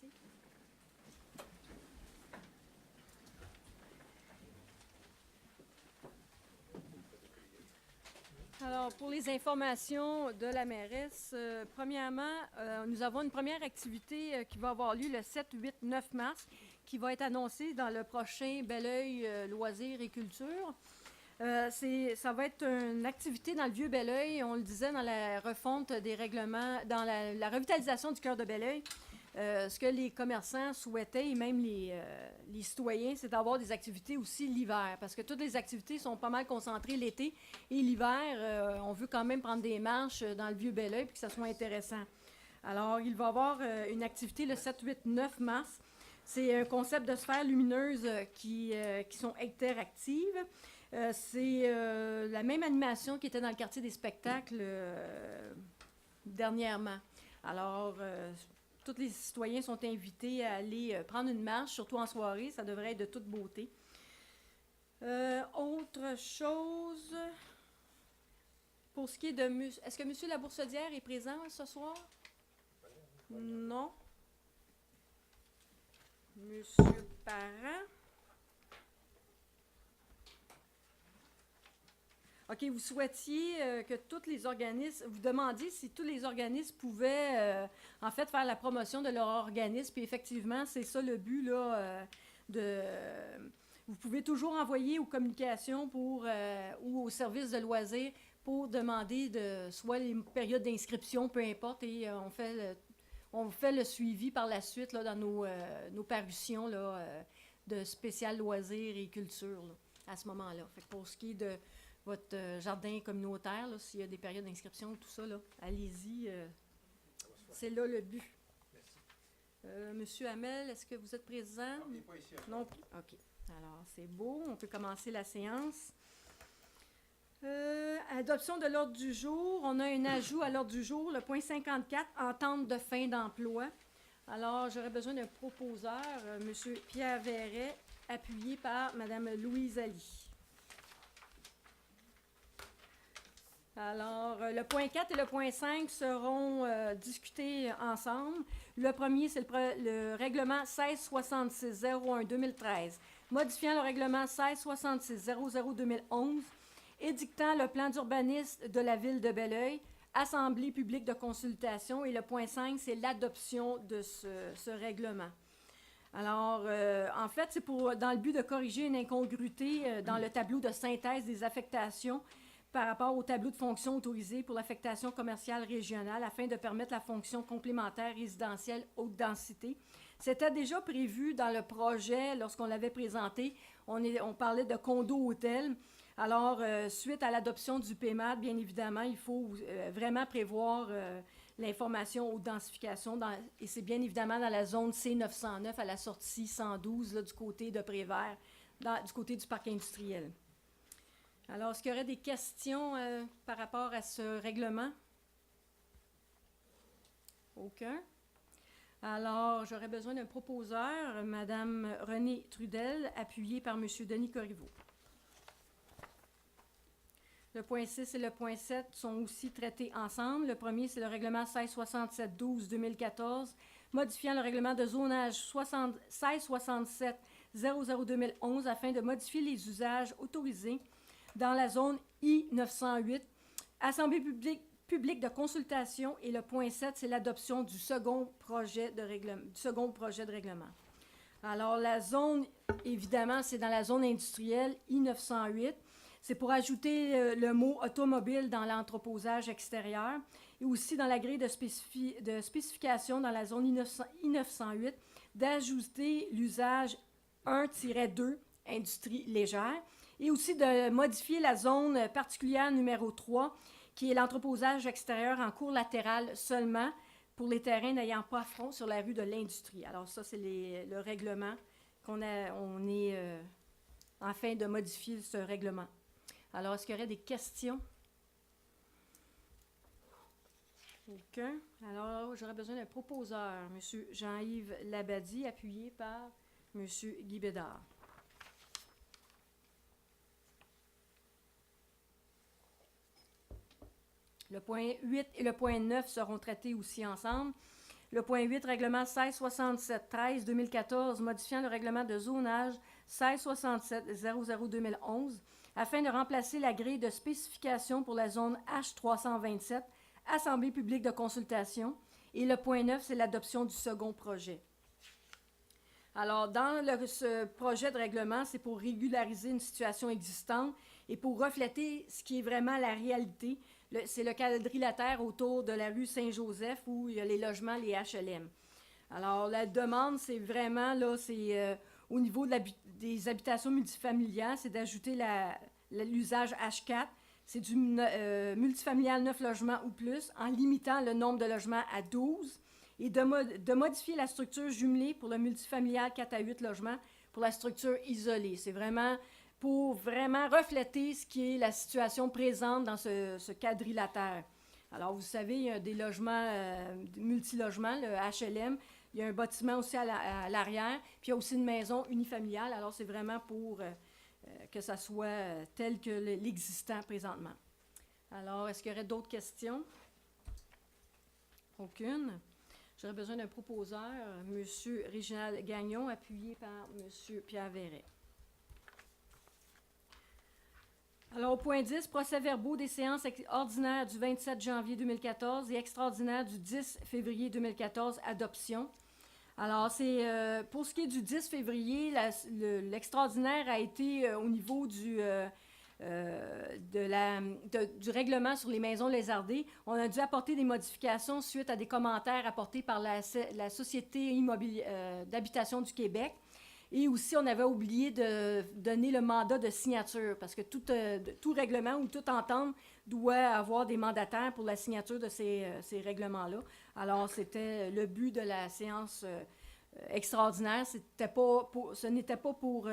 Merci. Alors, pour les informations de la mairesse, premièrement, nous avons une première activité qui va avoir lieu le 7, 8, 9 mars, qui va être annoncée dans le prochain Belleuil Loisirs et Culture. Ça va être une activité dans le vieux Belleuil, on le disait, dans la refonte des règlements, dans la revitalisation du cœur de Belleuil. Ce que les commerçants souhaitaient, et même les citoyens, c'est d'avoir des activités aussi l'hiver, parce que toutes les activités sont pas mal concentrées l'été, et l'hiver, on veut quand même prendre des marches dans le vieux Belleuil, puis que ça soit intéressant. Alors, il va y avoir une activité le 7, 8, 9 mars. C'est un concept de sphères lumineuses qui sont interactives. C'est la même animation qui était dans le quartier des spectacles dernièrement. Alors, tous les citoyens sont invités à aller prendre une marche, surtout en soirée. Ça devrait être de toute beauté. Autre chose, pour ce qui est de... Est-ce que M. Laboursadière est présent ce soir? Non. Monsieur Parent. OK, vous souhaitiez que tous les organismes, vous demandiez si tous les organismes pouvaient, en fait, faire la promotion de leur organisme. Puis effectivement, c'est ça le but, là, vous pouvez toujours envoyer aux communications ou aux services de loisirs pour demander soit les périodes d'inscription, peu importe, et on fait le suivi par la suite là, dans nos parutions là, de spécial loisirs et culture là, à ce moment-là. Fait que pour ce qui est de votre jardin communautaire, là, s'il y a des périodes d'inscription, tout ça, là, allez-y. C'est là le but. Merci. Monsieur Hamel, est-ce que vous êtes présent? Non, il n'est pas ici. Non plus. OK. Alors, c'est beau. On peut commencer la séance. Adoption de l'ordre du jour. On a un ajout à l'ordre du jour, le point 54, entente de fin d'emploi. Alors, j'aurais besoin d'un proposeur, Monsieur Pierre Verret, appuyé par Madame Louise Ali. Alors, le point 4 et le point 5 seront discutés ensemble. Le premier, c'est le règlement 1666-01-2013, modifiant le règlement 1666-00-2011, édictant le plan d'urbanisme de la ville de Belleuil, assemblée publique de consultation. Et le point 5, c'est l'adoption de ce règlement. Alors, en fait, c'est dans le but de corriger une incongruité dans le tableau de synthèse des affectations par rapport au tableau de fonctions autorisées pour l'affectation commerciale régionale afin de permettre la fonction complémentaire résidentielle haute densité. C'était déjà prévu dans le projet lorsqu'on l'avait présenté. On parlait de condo-hôtel. Alors, suite à l'adoption du PMAD, bien évidemment, il faut vraiment prévoir l'information haute densification et c'est bien évidemment dans la zone C909 à la sortie 112 là, du côté de Prévert, du côté du parc industriel. Alors, est-ce qu'il y aurait des questions par rapport à ce règlement? Aucun. Alors, j'aurais besoin d'un proposeur, Mme Renée Trudel, appuyée par M. Denis Corriveau. Le point 6 et le point 7 sont aussi traités ensemble. Le premier, c'est le règlement 1667-12-2014, modifiant le règlement de zonage 1667-00-2011 afin de modifier les usages autorisés dans la zone I-908, Assemblée publique de consultation. Et le point 7, c'est l'adoption du second projet de règlement. Alors, la zone, évidemment, c'est dans la zone industrielle I-908. C'est pour ajouter le mot automobile dans l'entreposage extérieur et aussi dans la grille de spécification dans la zone I-908, d'ajouter l'usage 1-2, industrie légère, et aussi de modifier la zone particulière numéro 3, qui est l'entreposage extérieur en cours latéral seulement pour les terrains n'ayant pas front sur la rue de l'Industrie. Alors ça, c'est le règlement on est en train de modifier ce règlement. Alors, est-ce qu'il y aurait des questions? Aucun. Alors, j'aurais besoin d'un proposeur, M. Jean-Yves Labadie, appuyé par M. Guy Bédard. Le point 8 et le point 9 seront traités aussi ensemble. Le point 8, règlement 1667-13-2014, modifiant le règlement de zonage 1667-00-2011, afin de remplacer la grille de spécification pour la zone H327, Assemblée publique de consultation. Et le point 9, c'est l'adoption du second projet. Alors, dans ce projet de règlement, c'est pour régulariser une situation existante et pour refléter ce qui est vraiment la réalité. C'est le quadrilatère autour de la rue Saint-Joseph où il y a les logements, les HLM. Alors, la demande, c'est vraiment, là, c'est au niveau des habitations multifamiliales, c'est d'ajouter l'usage H4. C'est du multifamilial 9 logements ou plus, en limitant le nombre de logements à 12 et de modifier la structure jumelée pour le multifamilial 4 à 8 logements pour la structure isolée. C'est vraiment pour vraiment refléter ce qui est la situation présente dans ce quadrilatère. Alors, vous savez, il y a des logements, multilogements, le HLM. Il y a un bâtiment aussi à l'arrière. Puis, il y a aussi une maison unifamiliale. Alors, c'est vraiment pour que ça soit tel que l'existant présentement. Alors, est-ce qu'il y aurait d'autres questions? Aucune. J'aurais besoin d'un proposeur, M. Réginald Gagnon, appuyé par M. Pierre Verret. Alors, au point 10, procès-verbaux des séances ordinaires du 27 janvier 2014 et extraordinaires du 10 février 2014, adoption. Alors, c'est pour ce qui est du 10 février, l'extraordinaire a été au niveau du règlement sur les maisons lézardées. On a dû apporter des modifications suite à des commentaires apportés par la Société d'habitation du Québec. Et aussi, on avait oublié de donner le mandat de signature, parce que tout règlement ou toute entente doit avoir des mandataires pour la signature de ces règlements-là. Alors, c'était le but de la séance extraordinaire. Ce n'était pas pour...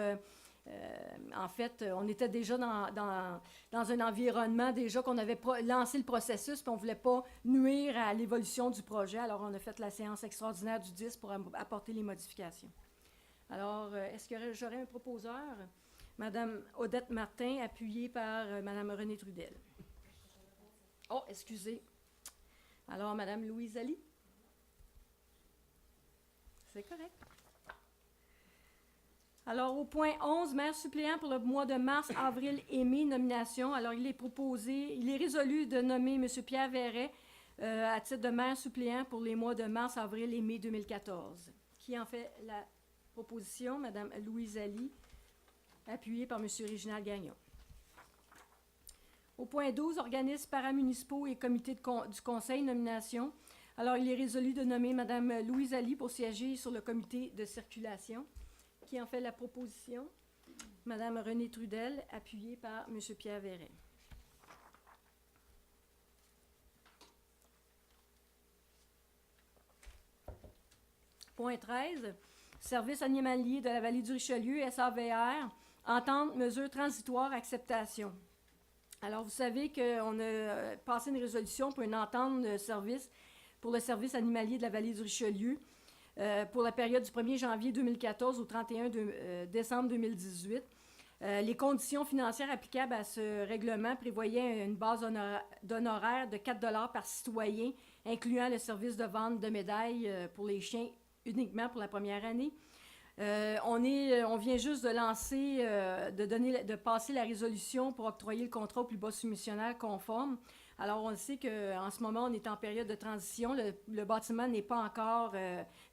en fait, on était déjà dans un environnement déjà qu'on avait lancé le processus, puis on ne voulait pas nuire à l'évolution du projet. Alors, on a fait la séance extraordinaire du 10 pour apporter les modifications. Alors, est-ce que j'aurais un proposeur? Madame Odette Martin, appuyée par Madame Renée Trudel. Oh, excusez. Alors, Madame Louise Ali? C'est correct. Alors, au point 11, maire suppléant pour le mois de mars, avril et mai, nomination. Alors, il est résolu de nommer M. Pierre Verret à titre de maire suppléant pour les mois de mars, avril et mai 2014. Qui en fait la proposition? Mme Louise Ali, appuyée par M. Réginald Gagnon. Au point 12, organismes paramunicipaux et comités du conseil, nomination. Alors, il est résolu de nommer Mme Louise Ali pour siéger sur le comité de circulation. Qui en fait la proposition? Mme Renée Trudel, appuyée par M. Pierre Verret. Point 13, service animalier de la vallée du Richelieu, SAVR, entente, mesure transitoire, acceptation. Alors, vous savez qu'on a passé une résolution pour une entente de service pour le service animalier de la vallée du Richelieu pour la période du 1er janvier 2014 au 31 décembre 2018. Les conditions financières applicables à ce règlement prévoyaient une base d'honoraires de 4 $ par citoyen, incluant le service de vente de médailles pour les chiens uniquement pour la première année. On vient juste de lancer, de passer la résolution pour octroyer le contrat au plus bas soumissionnaire conforme. Alors, on sait qu'en ce moment, on est en période de transition. Le bâtiment n'est pas encore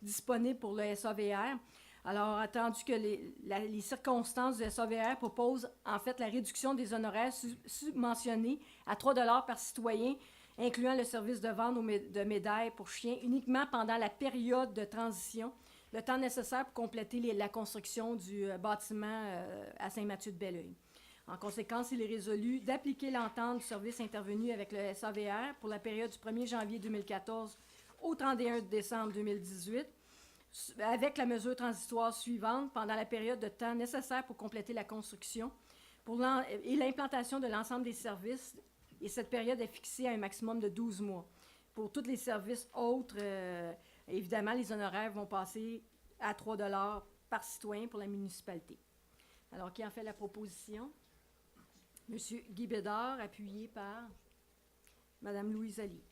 disponible pour le SAVR. Alors, attendu que les circonstances du SAVR proposent en fait la réduction des honoraires subventionnés à 3 $ par citoyen, incluant le service de vente de médailles pour chiens uniquement pendant la période de transition, le temps nécessaire pour compléter la construction du bâtiment à Saint-Mathieu-de-Belleuil. En conséquence, il est résolu d'appliquer l'entente du service intervenu avec le SAVR pour la période du 1er janvier 2014 au 31 décembre 2018, avec la mesure transitoire suivante pendant la période de temps nécessaire pour compléter la construction et l'implantation de l'ensemble des services. Et cette période est fixée à un maximum de 12 mois. Pour tous les services autres, évidemment, les honoraires vont passer à 3 $ par citoyen pour la municipalité. Alors, qui en fait la proposition? M. Guy Bédard, appuyé par Mme Louise Ali.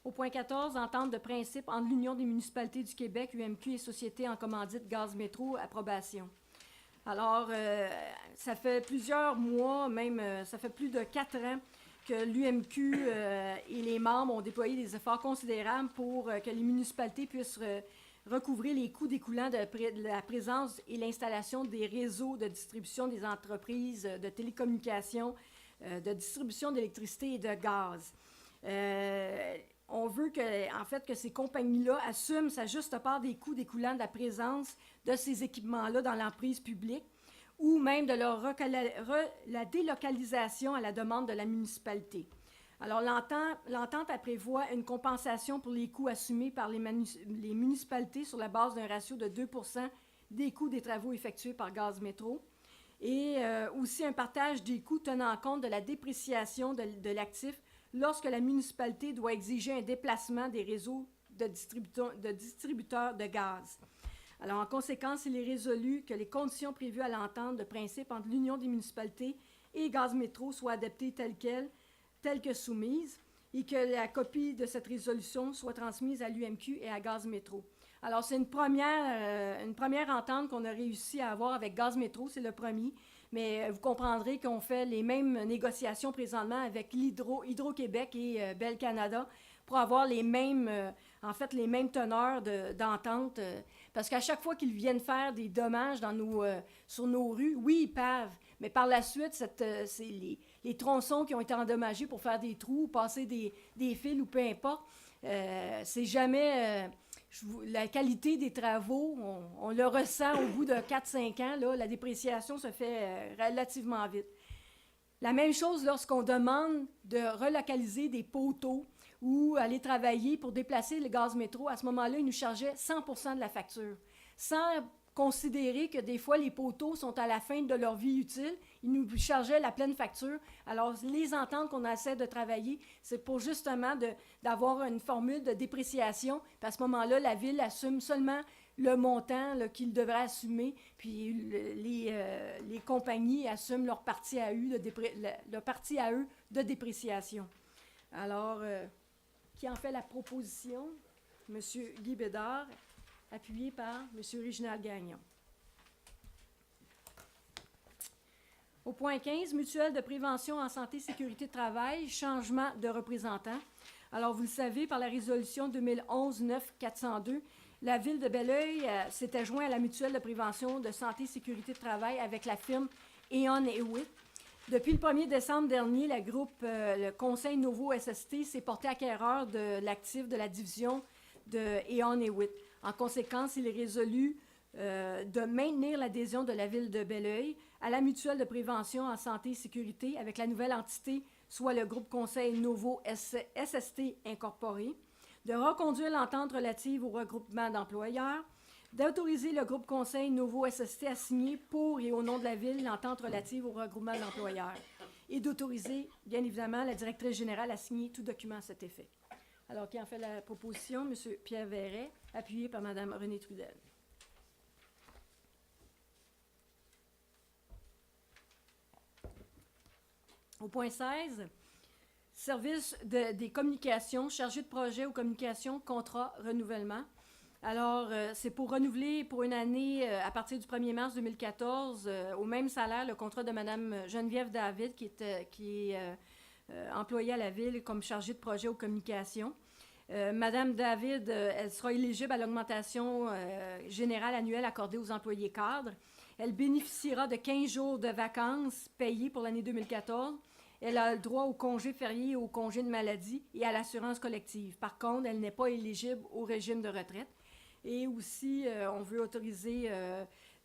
Au point 14, entente de principe entre l'Union des municipalités du Québec, UMQ et Société en commandite Gaz Métro, approbation. Alors, ça fait plusieurs mois, même, ça fait plus de 4 ans que l'UMQ et les membres ont déployé des efforts considérables pour que les municipalités puissent recouvrer les coûts découlant de la présence et l'installation des réseaux de distribution des entreprises de télécommunications, de distribution d'électricité et de gaz. On veut que ces compagnies-là assument sa juste part des coûts découlant de la présence de ces équipements-là dans l'emprise publique ou même de la délocalisation à la demande de la municipalité. Alors, l'entente prévoit une compensation pour les coûts assumés par les municipalités sur la base d'un ratio de 2 % des coûts des travaux effectués par Gaz Métro et aussi un partage des coûts tenant compte de la dépréciation de l'actif lorsque la municipalité doit exiger un déplacement des réseaux de distributeurs de gaz. Alors, en conséquence, il est résolu que les conditions prévues à l'entente de principe entre l'Union des municipalités et Gaz Métro soient adoptées telles que soumises et que la copie de cette résolution soit transmise à l'UMQ et à Gaz Métro. Alors, c'est une première entente qu'on a réussi à avoir avec Gaz Métro, c'est le premier, mais vous comprendrez qu'on fait les mêmes négociations présentement avec Hydro-Québec et Bell Canada pour avoir les mêmes teneurs d'entente, parce qu'à chaque fois qu'ils viennent faire des dommages sur nos rues, oui, ils pavent, mais par la suite, c'est les tronçons qui ont été endommagés pour faire des trous, passer des fils ou peu importe, c'est jamais... la qualité des travaux, on le ressent au bout de 4-5 ans, là, la dépréciation se fait relativement vite. La même chose lorsqu'on demande de relocaliser des poteaux ou aller travailler pour déplacer le Gaz Métro. À ce moment-là, ils nous chargeaient 100 % de la facture, sans considérer que des fois, les poteaux sont à la fin de leur vie utile. Ils nous chargeaient la pleine facture. Alors, les ententes qu'on essaie de travailler, c'est pour justement d'avoir une formule de dépréciation. Puis à ce moment-là, la Ville assume seulement le montant qu'il devrait assumer, puis les compagnies assument leur partie à eux de dépréciation. Alors, qui en fait la proposition? M. Guy Bédard, appuyé par M. Réginald Gagnon. Au point 15, mutuelle de prévention en santé et sécurité de travail, changement de représentant. Alors, vous le savez, par la résolution 2011-9-402, la Ville de Belleuil s'était joint à la mutuelle de prévention de santé et sécurité de travail avec la firme E.ON Hewitt. Depuis le 1er décembre dernier, le Conseil Novo SST s'est porté acquéreur de l'actif de la division de E.ON Hewitt. En conséquence, il est résolu de maintenir l'adhésion de la Ville de Belleuil à la mutuelle de prévention en santé et sécurité avec la nouvelle entité, soit le groupe Conseil Novo SST incorporé, de reconduire l'entente relative au regroupement d'employeurs, d'autoriser le groupe Conseil Novo SST à signer pour et au nom de la Ville l'entente relative au regroupement d'employeurs et d'autoriser, bien évidemment, la directrice générale à signer tout document à cet effet. Alors, qui en fait la proposition? M. Pierre Verret, appuyé par Mme Renée Trudel. Au point 16, service des communications, chargé de projet aux communications, contrat, renouvellement. Alors, c'est pour renouveler pour une année à partir du 1er mars 2014 au même salaire le contrat de Mme Geneviève David qui est employée à la Ville comme chargée de projet aux communications. Mme David, elle sera éligible à l'augmentation générale annuelle accordée aux employés cadres. Elle bénéficiera de 15 jours de vacances payés pour l'année 2014. Elle a le droit au congé férié et au congé de maladie et à l'assurance collective. Par contre, elle n'est pas éligible au régime de retraite. Et aussi, on veut autoriser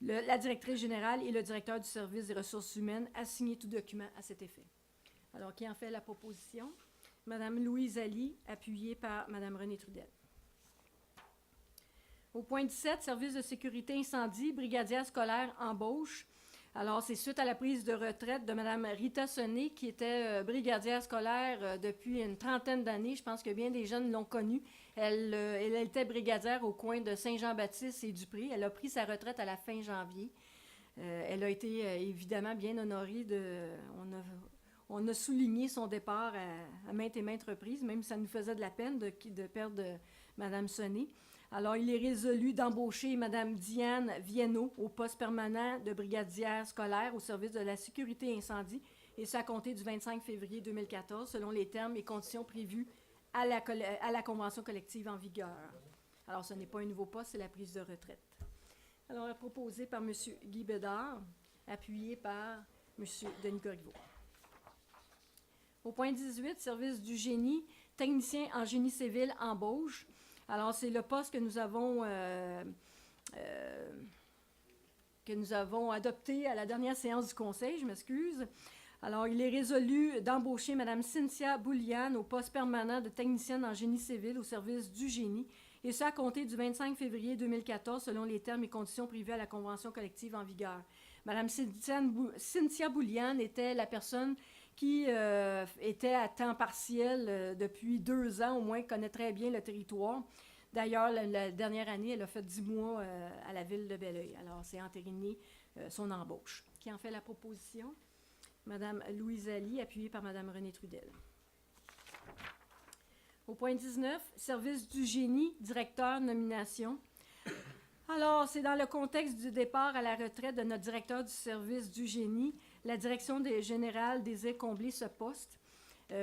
la directrice générale et le directeur du service des ressources humaines à signer tout document à cet effet. Alors, qui en fait la proposition? Mme Louise Ali, appuyée par Mme Renée Trudel. Au point 17, service de sécurité incendie, brigadière scolaire embauche. Alors, c'est suite à la prise de retraite de Mme Rita Sonnet, qui était brigadière scolaire depuis une trentaine d'années. Je pense que bien des jeunes l'ont connue. Elle était brigadière au coin de Saint-Jean-Baptiste et Dupré. Elle a pris sa retraite à la fin janvier. Elle a été évidemment bien honorée. on a souligné son départ à maintes et maintes reprises, même si ça nous faisait de la peine de perdre Mme Sonnet. Alors, il est résolu d'embaucher Mme Diane Viennot au poste permanent de brigadière scolaire au service de la sécurité incendie, et ça à compter du 25 février 2014, selon les termes et conditions prévus à la convention collective en vigueur. Alors, ce n'est pas un nouveau poste, c'est la prise de retraite. Alors, proposé par M. Guy Bédard, appuyé par M. Denis Corriveau. Au point 18, service du génie, technicien en génie civil, embauche. Alors, c'est le poste que nous avons adopté à la dernière séance du Conseil, je m'excuse. Alors, il est résolu d'embaucher Mme Cynthia Bouliane au poste permanent de technicienne en génie civil au service du génie, et ça à compter du 25 février 2014, selon les termes et conditions prévus à la convention collective en vigueur. Mme Cynthia Bouliane était la personne qui était à temps partiel depuis 2 ans, au moins, connaît très bien le territoire. D'ailleurs, la dernière année, elle a fait 10 mois à la ville de Belleuil. Alors, c'est entériné son embauche. Qui en fait la proposition? Mme Louise Ali, appuyée par Mme Renée Trudel. Au point 19, service du génie, directeur, nomination. Alors, c'est dans le contexte du départ à la retraite de notre directeur du service du génie. La direction générale désire combler ce poste.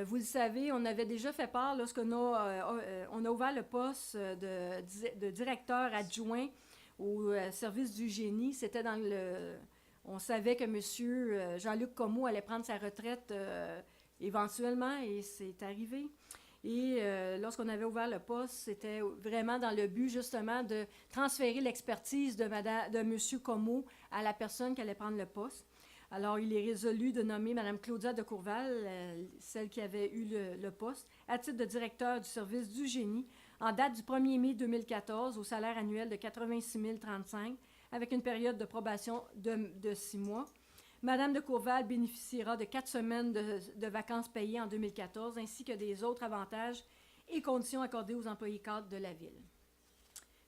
Vous le savez, on avait déjà fait part lorsqu'on a ouvert le poste de directeur adjoint au service du génie. C'était dans le... On savait que M. Jean-Luc Comeau allait prendre sa retraite éventuellement, et c'est arrivé. Et lorsqu'on avait ouvert le poste, c'était vraiment dans le but, justement, de transférer l'expertise de M. Comeau à la personne qui allait prendre le poste. Alors, il est résolu de nommer Mme Claudia de Courval, celle qui avait eu le poste, à titre de directeur du service du génie, en date du 1er mai 2014, au salaire annuel de 86 035, avec une période de probation de 6 mois. Mme de Courval bénéficiera de 4 semaines de vacances payées en 2014, ainsi que des autres avantages et conditions accordés aux employés cadres de la Ville.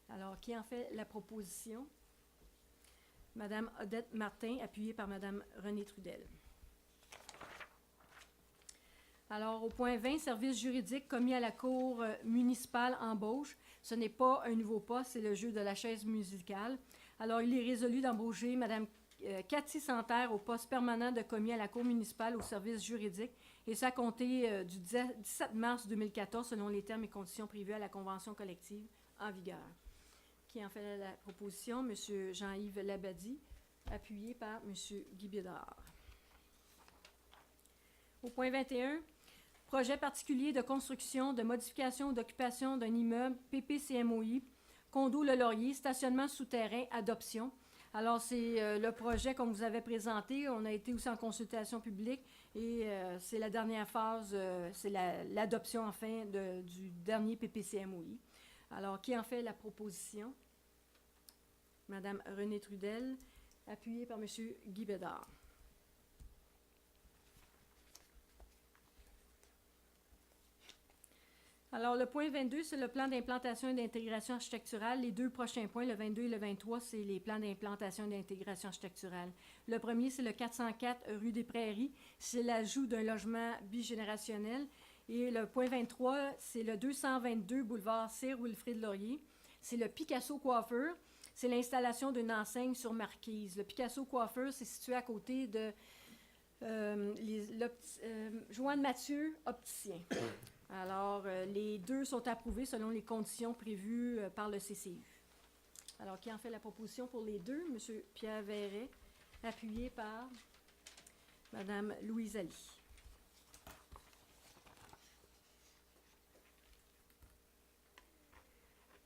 Alors, qui en fait la proposition? Mme Odette Martin, appuyée par Mme Renée Trudel. Alors, au point 20, service juridique commis à la Cour municipale embauche. Ce n'est pas un nouveau poste, c'est le jeu de la chaise musicale. Alors, il est résolu d'embaucher Mme Cathy Santerre au poste permanent de commis à la Cour municipale au service juridique, et ça à compter du 17 mars 2014, selon les termes et conditions prévus à la convention collective en vigueur. Qui en fait la proposition? M. Jean-Yves Labadie, appuyé par M. Guy Bédard. Au point 21, projet particulier de construction, de modification ou d'occupation d'un immeuble PPCMOI, condo Le Laurier, stationnement souterrain, adoption. Alors, c'est le projet qu'on vous avait présenté. On a été aussi en consultation publique, et c'est la dernière phase, c'est l'adoption, enfin, du dernier PPCMOI. Alors, qui en fait la proposition? Mme Renée Trudel, appuyée par M. Guy Bédard. Alors, le point 22, c'est le plan d'implantation et d'intégration architecturale. Les 2 prochains points, le 22 et le 23, c'est les plans d'implantation et d'intégration architecturale. Le premier, c'est le 404 rue des Prairies. C'est l'ajout d'un logement bigénérationnel. Et le point 23, c'est le 222 boulevard Sir Wilfrid Laurier. C'est le Picasso Coiffeur. C'est l'installation d'une enseigne sur marquise. Le Picasso Coiffeur, c'est situé à côté de Joanne Mathieu, opticien. Alors, les 2 sont approuvés selon les conditions prévues par le CCU. Alors, qui en fait la proposition pour les 2? M. Pierre Verret, appuyé par Mme Louise Ali.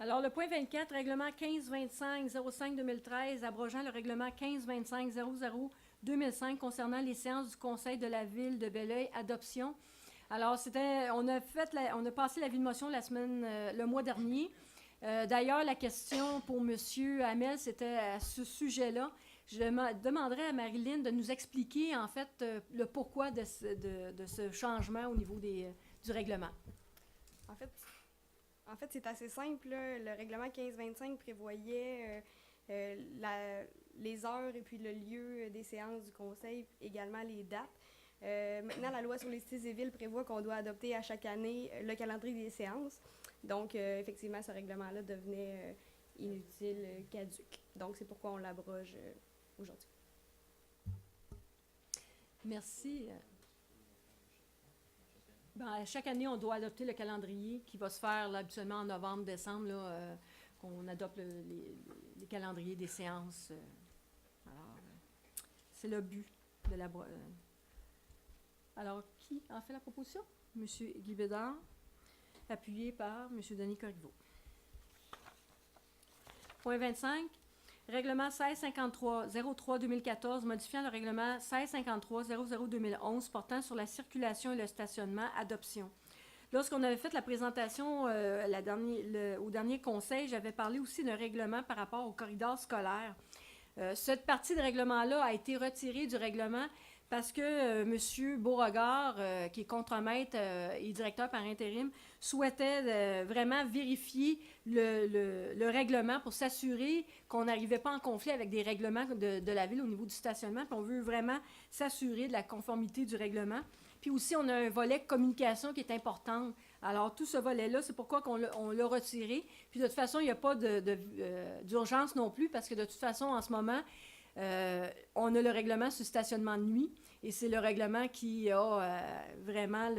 Alors, le point 24, règlement 1525-05-2013, abrogeant le règlement 1525-00-2005 concernant les séances du Conseil de la Ville de Belleuil, adoption. Alors, on a passé l'avis de motion le mois dernier. D'ailleurs, la question pour M. Hamel, c'était à ce sujet-là. Je demanderais à Marilyn de nous expliquer, en fait, le pourquoi de ce changement au niveau du règlement. En fait, c'est assez simple, là. Le règlement 1525 prévoyait les heures et puis le lieu des séances du Conseil, également les dates. Maintenant, la loi sur les cités et villes prévoit qu'on doit adopter à chaque année le calendrier des séances. Donc, effectivement, ce règlement-là devenait inutile, caduc. Donc, c'est pourquoi on l'abroge aujourd'hui. Merci. Chaque année, on doit adopter le calendrier qui va se faire là, habituellement en novembre, décembre, là, qu'on adopte les calendriers des séances. Alors, c'est le but de la... Alors, qui en fait la proposition? M. Guy Bédard, appuyé par M. Denis Corriveau. Point 25. Règlement 1653-03-2014 modifiant le règlement 1653-00-2011 portant sur la circulation et le stationnement, adoption. Lorsqu'on avait fait la présentation au dernier conseil, j'avais parlé aussi d'un règlement par rapport au corridor scolaire. Cette partie de règlement-là a été retirée du règlement parce que M. Beauregard, qui est contremaître et directeur par intérim, souhaitait vraiment vérifier le règlement pour s'assurer qu'on n'arrivait pas en conflit avec des règlements de la Ville au niveau du stationnement. Puis on veut vraiment s'assurer de la conformité du règlement. Puis aussi, on a un volet communication qui est important. Alors, tout ce volet-là, c'est pourquoi on l'a retiré. Puis de toute façon, il n'y a pas d'urgence non plus parce que de toute façon, en ce moment, on a le règlement sur le stationnement de nuit et c'est le règlement qui a vraiment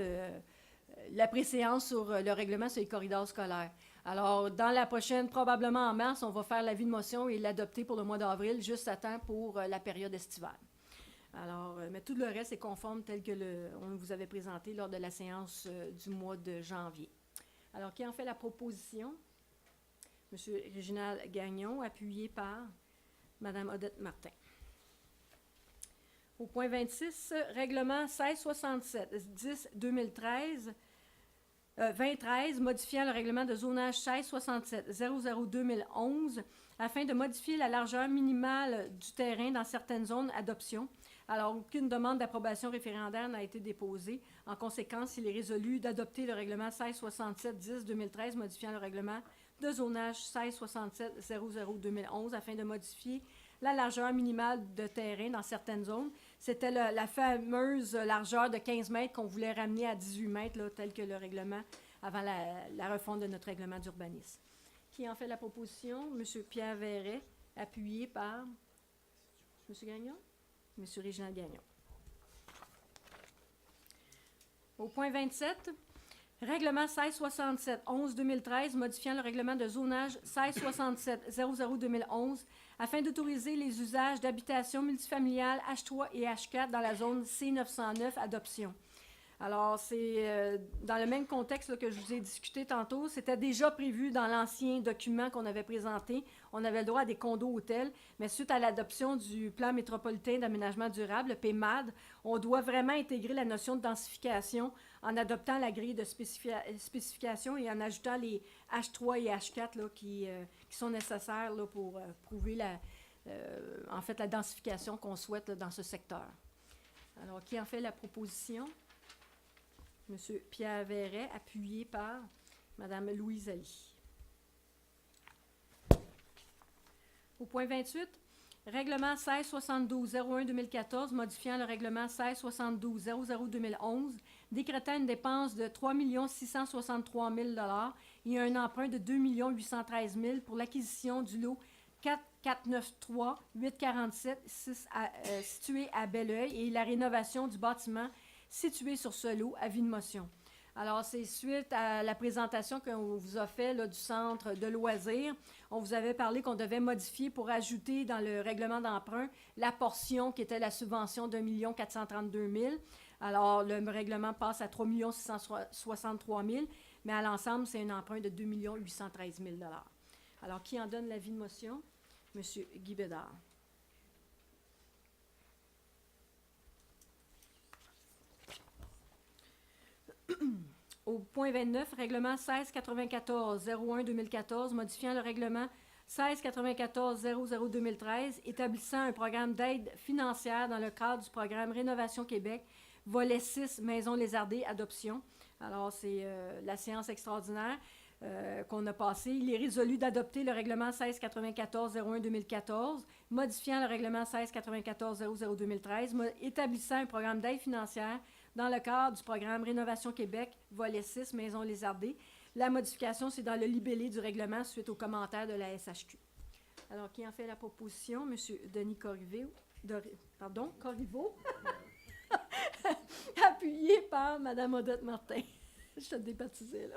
la préséance sur le règlement sur les corridors scolaires. Alors, dans la prochaine, probablement en mars, on va faire l'avis de motion et l'adopter pour le mois d'avril, juste à temps pour la période estivale. Alors, mais tout le reste est conforme tel que on vous avait présenté lors de la séance du mois de janvier. Alors, qui en fait la proposition? M. Réginald Gagnon, appuyé par Mme Odette Martin. Au point 26, règlement 1667-10-2013, 2013, modifiant le règlement de zonage 1667-00-2011 afin de modifier la largeur minimale du terrain dans certaines zones adoption. Alors, aucune demande d'approbation référendaire n'a été déposée. En conséquence, il est résolu d'adopter le règlement 1667-10-2013 modifiant le règlement de zonage 1667-00-2011 afin de modifier la largeur minimale de terrain dans certaines zones. C'était la fameuse largeur de 15 mètres qu'on voulait ramener à 18 mètres, là, tel que le règlement avant la refonte de notre règlement d'urbanisme. Qui en fait la proposition? M. Pierre Verret, appuyé par M. Gagnon? M. Réginald Gagnon. Au point 27, règlement 1667-11-2013 modifiant le règlement de zonage 1667-00-2011 afin d'autoriser les usages d'habitation multifamiliale H3 et H4 dans la zone C909 adoption. Alors, c'est dans le même contexte là, que je vous ai discuté tantôt. C'était déjà prévu dans l'ancien document qu'on avait présenté. On avait le droit à des condos hôtels, mais suite à l'adoption du plan métropolitain d'aménagement durable, le PMAD, on doit vraiment intégrer la notion de densification en adoptant la grille de spécification et en ajoutant les H3 et H4 là, qui sont nécessaires là, pour prouver la densification qu'on souhaite là, dans ce secteur. Alors, qui en fait la proposition? M. Pierre Verret, appuyé par Mme Louise Ali. Au point 28, règlement 1672-01-2014 modifiant le règlement 1672-00-2011, décrétant une dépense de 3 663 000 et un emprunt de 2 813 000 pour l'acquisition du lot 4493-847 situé à Belleuil et la rénovation du bâtiment situé sur ce lot à vie de motion. Alors, c'est suite à la présentation qu'on vous a fait là, du centre de loisirs. On vous avait parlé qu'on devait modifier pour ajouter dans le règlement d'emprunt la portion qui était la subvention de 1 432 000. Alors, le règlement passe à 3 663 000, mais à l'ensemble, c'est un emprunt de 2 813 000 $. Alors, qui en donne l'avis de motion? M. Guy Bédard. Au point 29, règlement 1694-01-2014, modifiant le règlement 1694-00-2013, établissant un programme d'aide financière dans le cadre du programme Rénovation Québec, volet 6, Maisons lézardées, adoption. Alors, c'est la séance extraordinaire. qu'on a passé. Il est résolu d'adopter le règlement 1694-01-2014, modifiant le règlement 1694-00-2013, établissant un programme d'aide financière dans le cadre du programme Rénovation Québec, volet 6, Maisons lézardées. La modification, c'est dans le libellé du règlement suite aux commentaires de la SHQ. Alors, qui en fait la proposition? M. Denis Corriveau, appuyé par Mme Odette Martin. Je te débaptisais, là.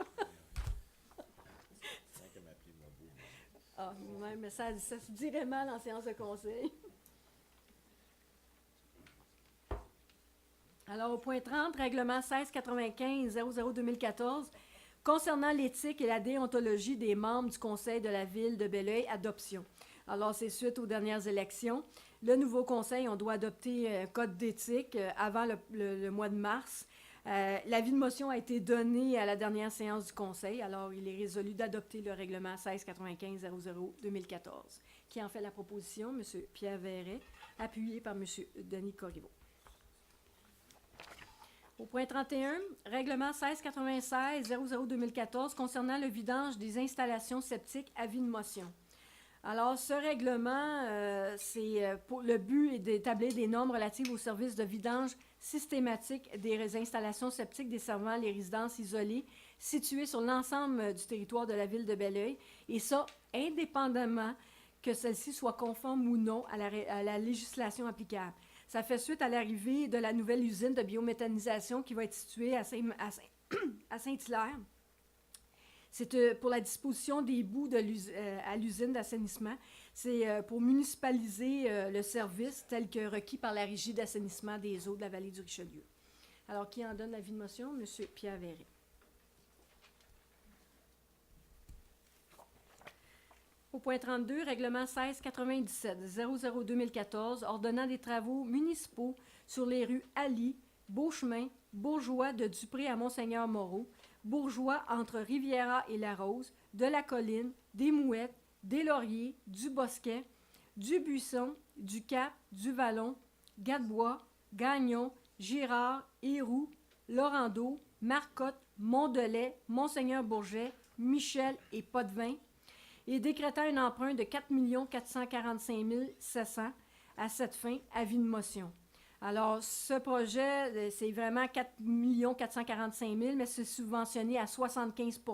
Ah, même, mais ça se dirait mal en séance de conseil. Alors, au point 30, règlement 1695-00-2014, concernant l'éthique et la déontologie des membres du conseil de la ville de Belleuil, adoption. Alors, c'est suite aux dernières élections. Le nouveau conseil, on doit adopter un code d'éthique avant le mois de mars. L'avis de motion a été donné à la dernière séance du conseil. Alors, il est résolu d'adopter le règlement 1695-00-2014. Qui en fait la proposition? M. Pierre Verret, appuyé par M. Denis Corriveau. Au point 31, règlement 1696-00-2014 concernant le vidange des installations septiques, avis de motion. Alors, ce règlement, le but est d'établir des normes relatives au service de vidange systématique des installations septiques desservant les résidences isolées situées sur l'ensemble du territoire de la ville de Belleuil, et ça, indépendamment que celle-ci soit conforme ou non à la législation applicable. Ça fait suite à l'arrivée de la nouvelle usine de biométhanisation qui va être située à Saint-Hilaire. C'est pour la disposition des boues à l'usine d'assainissement. C'est pour municipaliser le service tel que requis par la Régie d'assainissement des eaux de la vallée du Richelieu. Alors, qui en donne l'avis de motion? M. Pierre Verret. Au point 32, règlement 1697-00-2014, ordonnant des travaux municipaux sur les rues Ali, Beauchemin, Bourgeois de Dupré à Monseigneur-Moreau, Bourgeois entre Riviera et La Rose, de la Colline, des Mouettes, des Lauriers, du Bosquet, du Buisson, du Cap, du Vallon, Gadebois, Gagnon, Girard, Héroux, Laurendeau, Marcotte, Mondelais, Monseigneur-Bourget, Michel et Potvin, et décrétant un emprunt de 4 445 700 à cette fin, avis de motion. Alors, ce projet, c'est vraiment 4 445 000, mais c'est subventionné à 75 %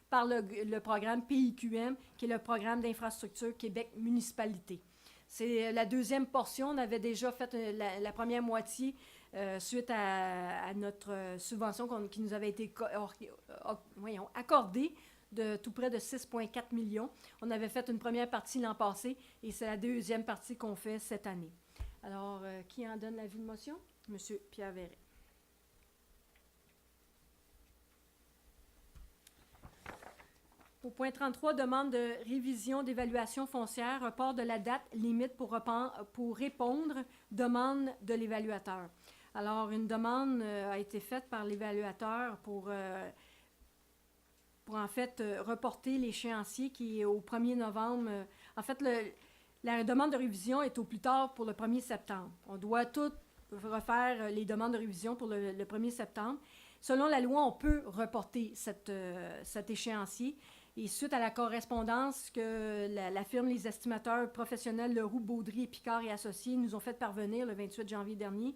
par le programme PIQM, qui est le programme d'infrastructure Québec Municipalité. C'est la deuxième portion. On avait déjà fait la première moitié suite à notre subvention qui nous avait été accordée de tout près de 6,4 millions. On avait fait une première partie l'an passé et c'est la deuxième partie qu'on fait cette année. Alors, qui en donne l'avis de motion? M. Pierre Verret. Au point 33, demande de révision d'évaluation foncière, report de la date limite pour répondre, demande de l'évaluateur. Alors, une demande a été faite par l'évaluateur pour en fait reporter l'échéancier qui est au 1er novembre. En fait, la demande de révision est au plus tard pour le 1er septembre. On doit tout refaire les demandes de révision pour le 1er septembre. Selon la loi, on peut reporter cet échéancier. Et suite à la correspondance que la firme Les Estimateurs professionnels Leroux, Baudry et Picard et Associés nous ont fait parvenir le 28 janvier dernier,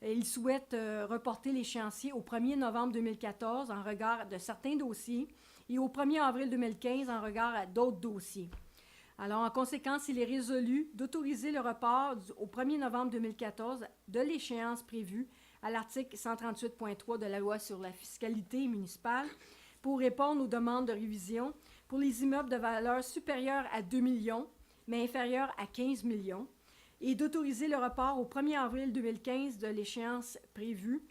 ils souhaitent reporter l'échéancier au 1er novembre 2014 en regard de certains dossiers et au 1er avril 2015 en regard à d'autres dossiers. Alors, en conséquence, il est résolu d'autoriser le report au 1er novembre 2014 de l'échéance prévue à l'article 138.3 de la loi sur la fiscalité municipale pour répondre aux demandes de révision pour les immeubles de valeur supérieure à 2 millions, mais inférieure à 15 millions, et d'autoriser le report au 1er avril 2015 de l'échéance prévue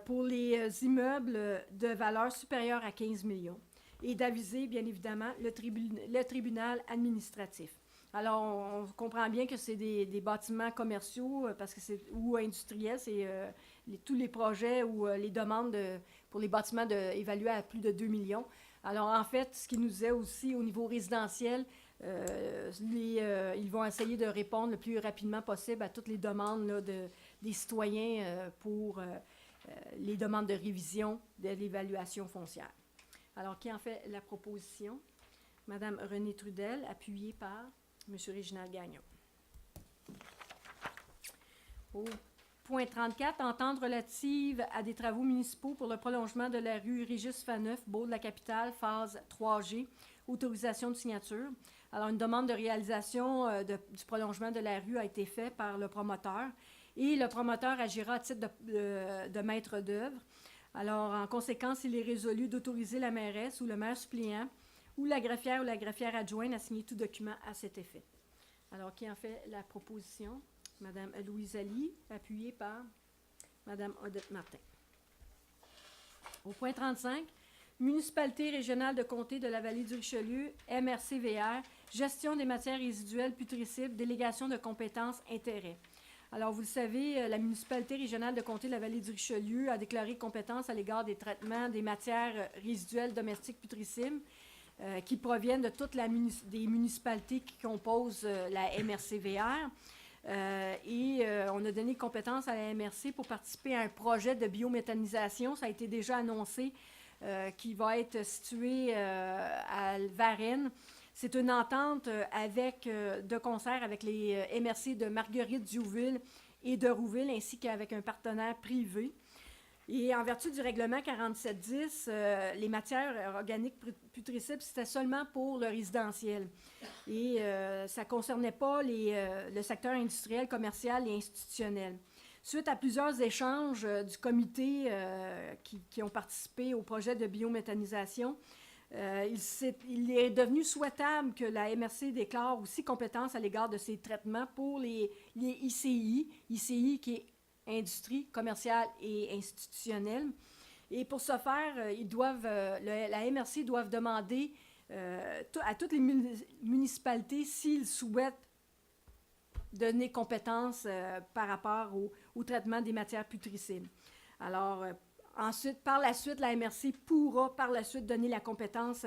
pour les immeubles de valeur supérieure à 15 millions, et d'aviser, bien évidemment, le tribunal administratif. Alors, on comprend bien que c'est des bâtiments commerciaux parce que ou industriels, c'est tous les projets ou les demandes pour les bâtiments évalués à plus de 2 millions. Alors, en fait, ce qui nous est aussi au niveau résidentiel, ils vont essayer de répondre le plus rapidement possible à toutes les demandes là, des citoyens pour les demandes de révision de l'évaluation foncière. Alors, qui en fait la proposition? Madame Renée Trudel, appuyée par Monsieur Réginald Gagnon. Au point 34, entente relative à des travaux municipaux pour le prolongement de la rue Régis Faneuf, Baud-de-la-Capitale, phase 3G, autorisation de signature. Alors, une demande de réalisation du prolongement de la rue a été faite par le promoteur et le promoteur agira à titre de maître d'œuvre. Alors, en conséquence, il est résolu d'autoriser la mairesse ou le maire suppléant ou la greffière adjointe à signer tout document à cet effet. Alors, qui en fait la proposition? Madame Louise Ali, appuyée par Madame Odette Martin. Au point 35, Municipalité régionale de comté de la vallée du Richelieu, MRCVR, gestion des matières résiduelles putricibles, délégation de compétences, intérêts. Alors, vous le savez, la municipalité régionale de comté de la vallée du Richelieu a déclaré compétence à l'égard des traitements des matières résiduelles domestiques putricibles qui proviennent de toutes des municipalités qui composent la MRCVR. On a donné compétence à la MRC pour participer à un projet de biométhanisation. Ça a été déjà annoncé qui va être situé à Varennes. C'est une entente de concert avec les MRC de Marguerite-Diouville et de Rouville, ainsi qu'avec un partenaire privé. Et en vertu du règlement 4710, les matières organiques putricibles, c'était seulement pour le résidentiel. Et ça ne concernait pas le secteur industriel, commercial et institutionnel. Suite à plusieurs échanges du comité qui ont participé au projet de biométhanisation, il est devenu souhaitable que la MRC déclare aussi compétence à l'égard de ces traitements pour les ICI qui est industrie commerciale et institutionnelle. Et pour ce faire, la MRC doivent demander à toutes les municipalités s'ils souhaitent donner compétence par rapport au traitement des matières putricibles. Alors, par la suite, la MRC pourra donner la compétence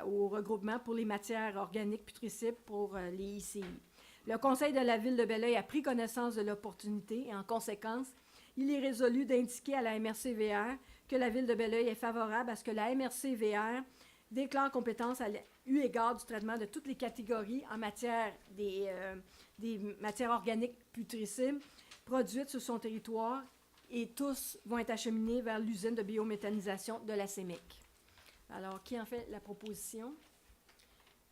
au regroupement pour les matières organiques putricibles pour les ICI. Le Conseil de la Ville de Belleuil a pris connaissance de l'opportunité et, en conséquence, il est résolu d'indiquer à la MRC-VR que la Ville de Belleuil est favorable à ce que la MRC-VR déclare compétence eu égard du traitement de toutes les catégories en matière des matières organiques putricibles produites sur son territoire et tous vont être acheminés vers l'usine de biométhanisation de la CEMEC. Alors, qui en fait la proposition?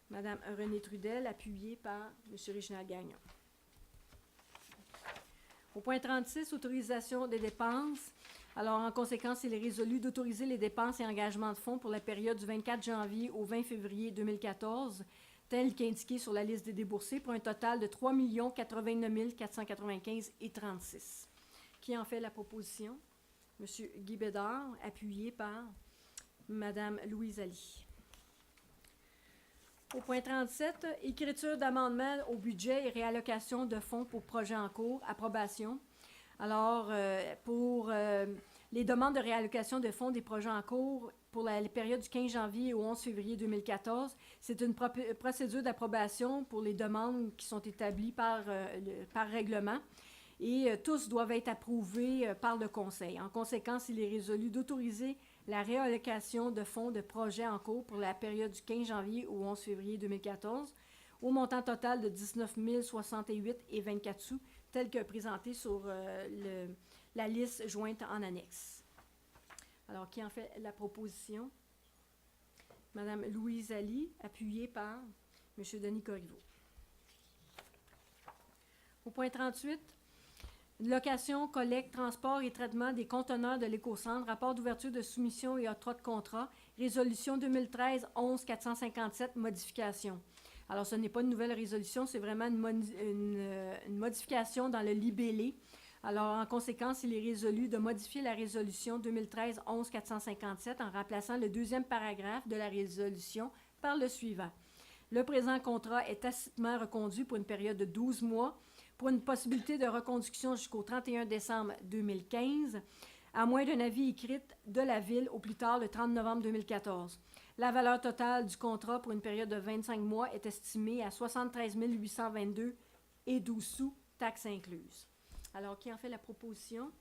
Madame Renée Trudel, appuyée par M. Réginald Gagnon. Au point 36, autorisation des dépenses. Alors, en conséquence, il est résolu d'autoriser les dépenses et engagements de fonds pour la période du 24 janvier au 20 février 2014, tel qu'indiqué sur la liste des déboursés, pour un total de 3 089 495,36. Qui en fait la proposition? M. Guy Bédard, appuyé par Mme Louise Ali. Au point 37, écriture d'amendement au budget et réallocation de fonds pour projets en cours, approbation. Alors, pour les demandes de réallocation de fonds des projets en cours pour la période du 15 janvier au 11 février 2014, c'est une procédure d'approbation pour les demandes qui sont établies par règlement et tous doivent être approuvés par le Conseil. En conséquence, il est résolu d'autoriser la réallocation de fonds de projets en cours pour la période du 15 janvier au 11 février 2014 au montant total de 19 068,24 sous, tel que présenté sur la liste jointe en annexe. Alors, qui en fait la proposition? Madame Louise Ali, appuyée par M. Denis Corriveau. Au point 38, location, collecte, transport et traitement des conteneurs de l'écocentre, rapport d'ouverture de soumission et octroi de contrat, résolution 2013-11-457, modification. Alors, ce n'est pas une nouvelle résolution, c'est vraiment une modification dans le libellé. Alors, en conséquence, il est résolu de modifier la résolution 2013-11-457 en remplaçant le deuxième paragraphe de la résolution par le suivant. Le présent contrat est tacitement reconduit pour une période de 12 mois pour une possibilité de reconduction jusqu'au 31 décembre 2015, à moins d'un avis écrit de la Ville au plus tard le 30 novembre 2014. La valeur totale du contrat pour une période de 25 mois est estimée à 73 822 et 12 sous, taxes incluses. Alors, qui en fait la proposition?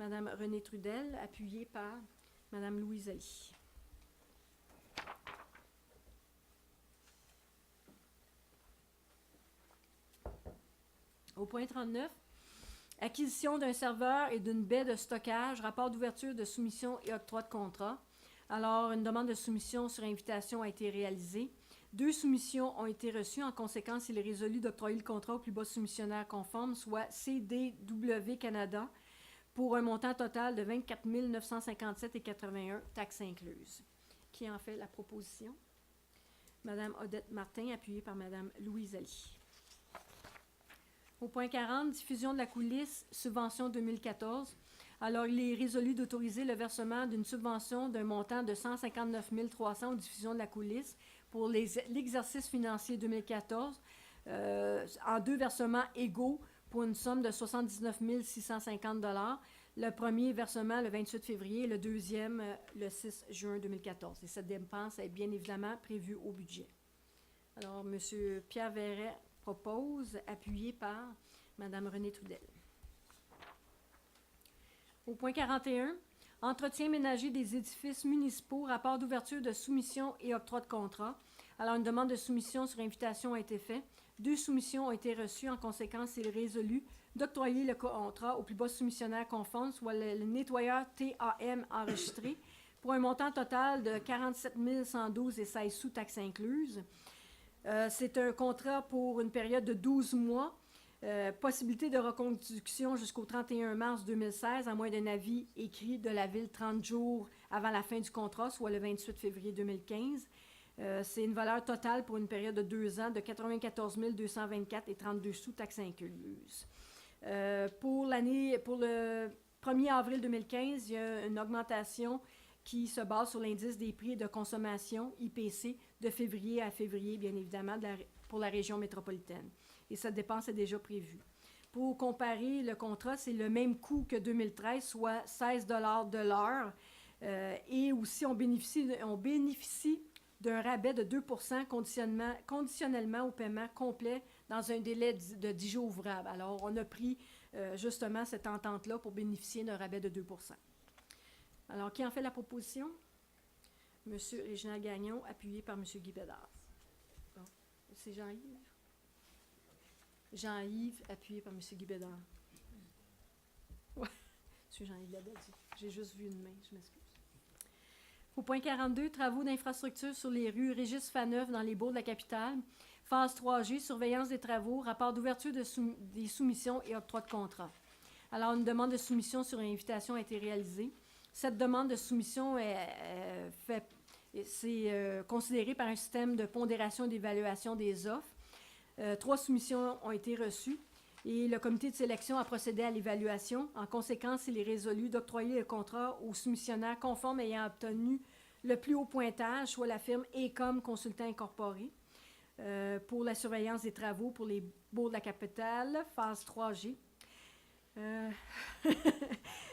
Madame Renée Trudel, appuyée par Madame Louise Ali. Au point 39, acquisition d'un serveur et d'une baie de stockage, rapport d'ouverture de soumission et octroi de contrat. Alors, une demande de soumission sur invitation a été réalisée. 2 soumissions ont été reçues. En conséquence, il est résolu d'octroyer le contrat au plus bas soumissionnaire conforme, soit CDW Canada, pour un montant total de 24 957,81, taxes incluses. Qui en fait la proposition? Madame Odette Martin, appuyée par Madame Louise Ali. Au point 40, diffusion de la coulisse, subvention 2014. Alors, il est résolu d'autoriser le versement d'une subvention d'un montant de 159 300 aux diffusions de la coulisse pour l'exercice financier 2014 en 2 versements égaux pour une somme de 79 650 $. Le premier versement le 28 février et le deuxième le 6 juin 2014. Et cette dépense est bien évidemment prévue au budget. Alors, M. Pierre Verret propose, appuyé par Mme Renée Trudel. Au point 41, entretien ménager des édifices municipaux, rapport d'ouverture de soumission et octroi de contrat. Alors, une demande de soumission sur invitation a été faite. 2 soumissions ont été reçues. En conséquence, il est résolu d'octroyer le contrat au plus bas soumissionnaire conforme, soit le nettoyeur TAM enregistré, pour un montant total de 47 112,16 sous, taxes incluses. C'est un contrat pour une période de 12 mois. Possibilité de reconduction jusqu'au 31 mars 2016, à moins d'un avis écrit de la Ville 30 jours avant la fin du contrat, soit le 28 février 2015. C'est une valeur totale pour une période de 2 ans de 94 224,32 sous, taxes incluses. Pour le 1er avril 2015, il y a une augmentation qui se base sur l'indice des prix de consommation, IPC, de février à février, bien évidemment, pour la région métropolitaine. Et cette dépense est déjà prévue. Pour comparer le contrat, c'est le même coût que 2013, soit 16 $ de l'heure. Et aussi, on bénéficie d'un rabais de 2 % conditionnellement au paiement complet dans un délai de 10 jours ouvrables. Alors, on a pris justement cette entente-là pour bénéficier d'un rabais de 2 %. Alors, qui en fait la proposition? M. Réginald Gagnon, appuyé par M. Guy Bédard. Bon. C'est Jean-Yves? Jean-Yves, appuyé par M. Guy Bédard. Oui, M. Jean-Yves l'a dit. J'ai juste vu une main, je m'excuse. Au point 42, travaux d'infrastructure sur les rues Régis Faneuf dans les bourgs de la capitale. Phase 3G, surveillance des travaux, rapport d'ouverture des soumissions et octroi de contrat. Alors, une demande de soumission sur invitation a été réalisée. Cette demande de soumission c'est considéré par un système de pondération et d'évaluation des offres. 3 soumissions ont été reçues et le comité de sélection a procédé à l'évaluation. En conséquence, il est résolu d'octroyer le contrat aux soumissionnaires conformes ayant obtenu le plus haut pointage, soit la firme Ecom Consultant Incorporé, pour la surveillance des travaux pour les bourgs de la capitale, phase 3G.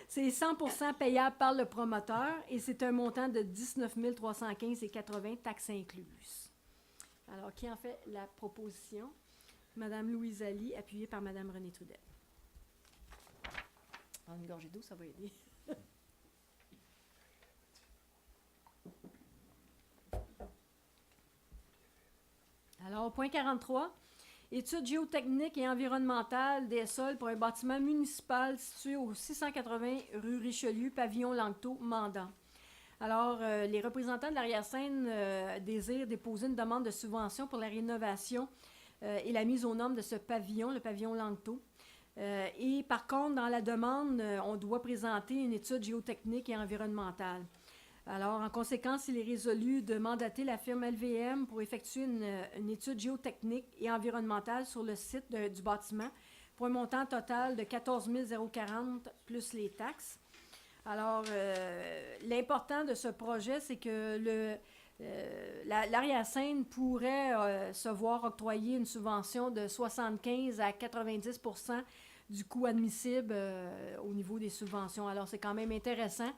C'est 100% payable par le promoteur et c'est un montant de 19 315,80, taxes incluses. Alors, qui en fait la proposition? Madame Louise Ali, appuyée par Madame Renée Trudel. Une gorgée d'eau, ça va aider. Alors, au point 43, études géotechniques et environnementales des sols pour un bâtiment municipal situé au 680 rue Richelieu, pavillon Langteau, Mandan. Alors, les représentants de l'arrière-scène désirent déposer une demande de subvention pour la rénovation et la mise aux normes de ce pavillon, le pavillon Langteau. Et par contre, dans la demande, on doit présenter une étude géotechnique et environnementale. Alors, en conséquence, il est résolu de mandater la firme LVM pour effectuer une étude géotechnique et environnementale sur le site du bâtiment pour un montant total de 14 040 plus les taxes. Alors, l'important de ce projet, c'est que l'arrière-scène pourrait se voir octroyer une subvention de 75 à 90 % du coût admissible au niveau des subventions. Alors, c'est quand même intéressant.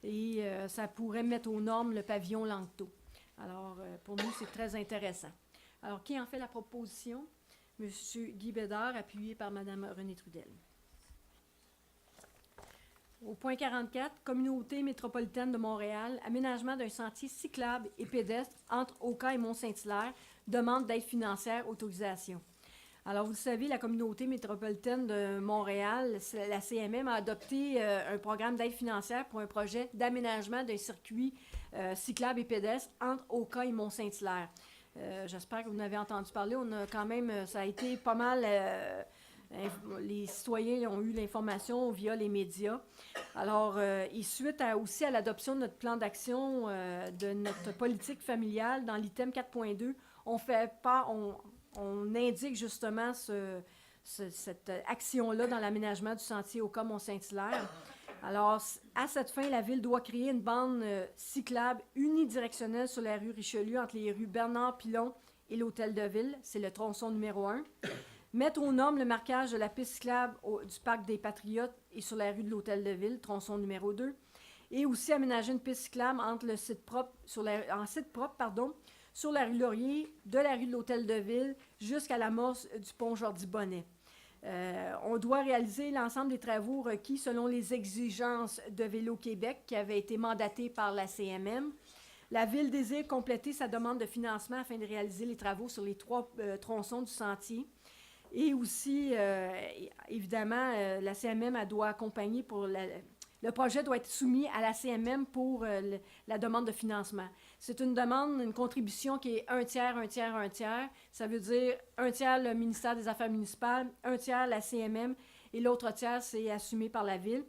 Et ça pourrait mettre aux normes le pavillon Langteau. Alors, pour nous, c'est très intéressant. Alors, qui en fait la proposition? M. Guy Bédard, appuyé par Mme Renée Trudel. Au point 44, Communauté métropolitaine de Montréal, aménagement d'un sentier cyclable et pédestre entre Oka et Mont-Saint-Hilaire, demande d'aide financière, autorisation. Alors, vous le savez, la communauté métropolitaine de Montréal, la CMM, a adopté un programme d'aide financière pour un projet d'aménagement d'un circuit cyclable et pédestre entre Oka et Mont-Saint-Hilaire. J'espère que vous en avez entendu parler. On a quand même, ça a été pas mal, les citoyens ont eu l'information via les médias. Alors, et suite aussi à l'adoption de notre plan d'action de notre politique familiale, dans l'item 4.2, on indique justement cette action-là dans l'aménagement du sentier Oka Mont-Saint-Hilaire. Alors, à cette fin, la Ville doit créer une bande cyclable unidirectionnelle sur la rue Richelieu entre les rues Bernard-Pilon et l'Hôtel de Ville. C'est le tronçon numéro 1. Mettre aux normes le marquage de la piste cyclable du Parc des Patriotes et sur la rue de l'Hôtel de Ville, tronçon numéro 2. Et aussi aménager une piste cyclable entre le site propre, sur la rue Laurier, de la rue de l'Hôtel de Ville jusqu'à l'amorce du pont Jordi-Bonnet. On doit réaliser l'ensemble des travaux requis selon les exigences de Vélo Québec qui avaient été mandatées par la CMM. La Ville désire compléter sa demande de financement afin de réaliser les travaux sur les 3 tronçons du sentier. Et aussi, évidemment, la CMM elle doit accompagner pour le projet doit être soumis à la CMM pour la demande de financement. C'est une demande, une contribution qui est 1 tiers, 1 tiers, 1 tiers. Ça veut dire 1 tiers le ministère des Affaires municipales, 1 tiers la CMM et l'autre tiers, c'est assumé par la Ville.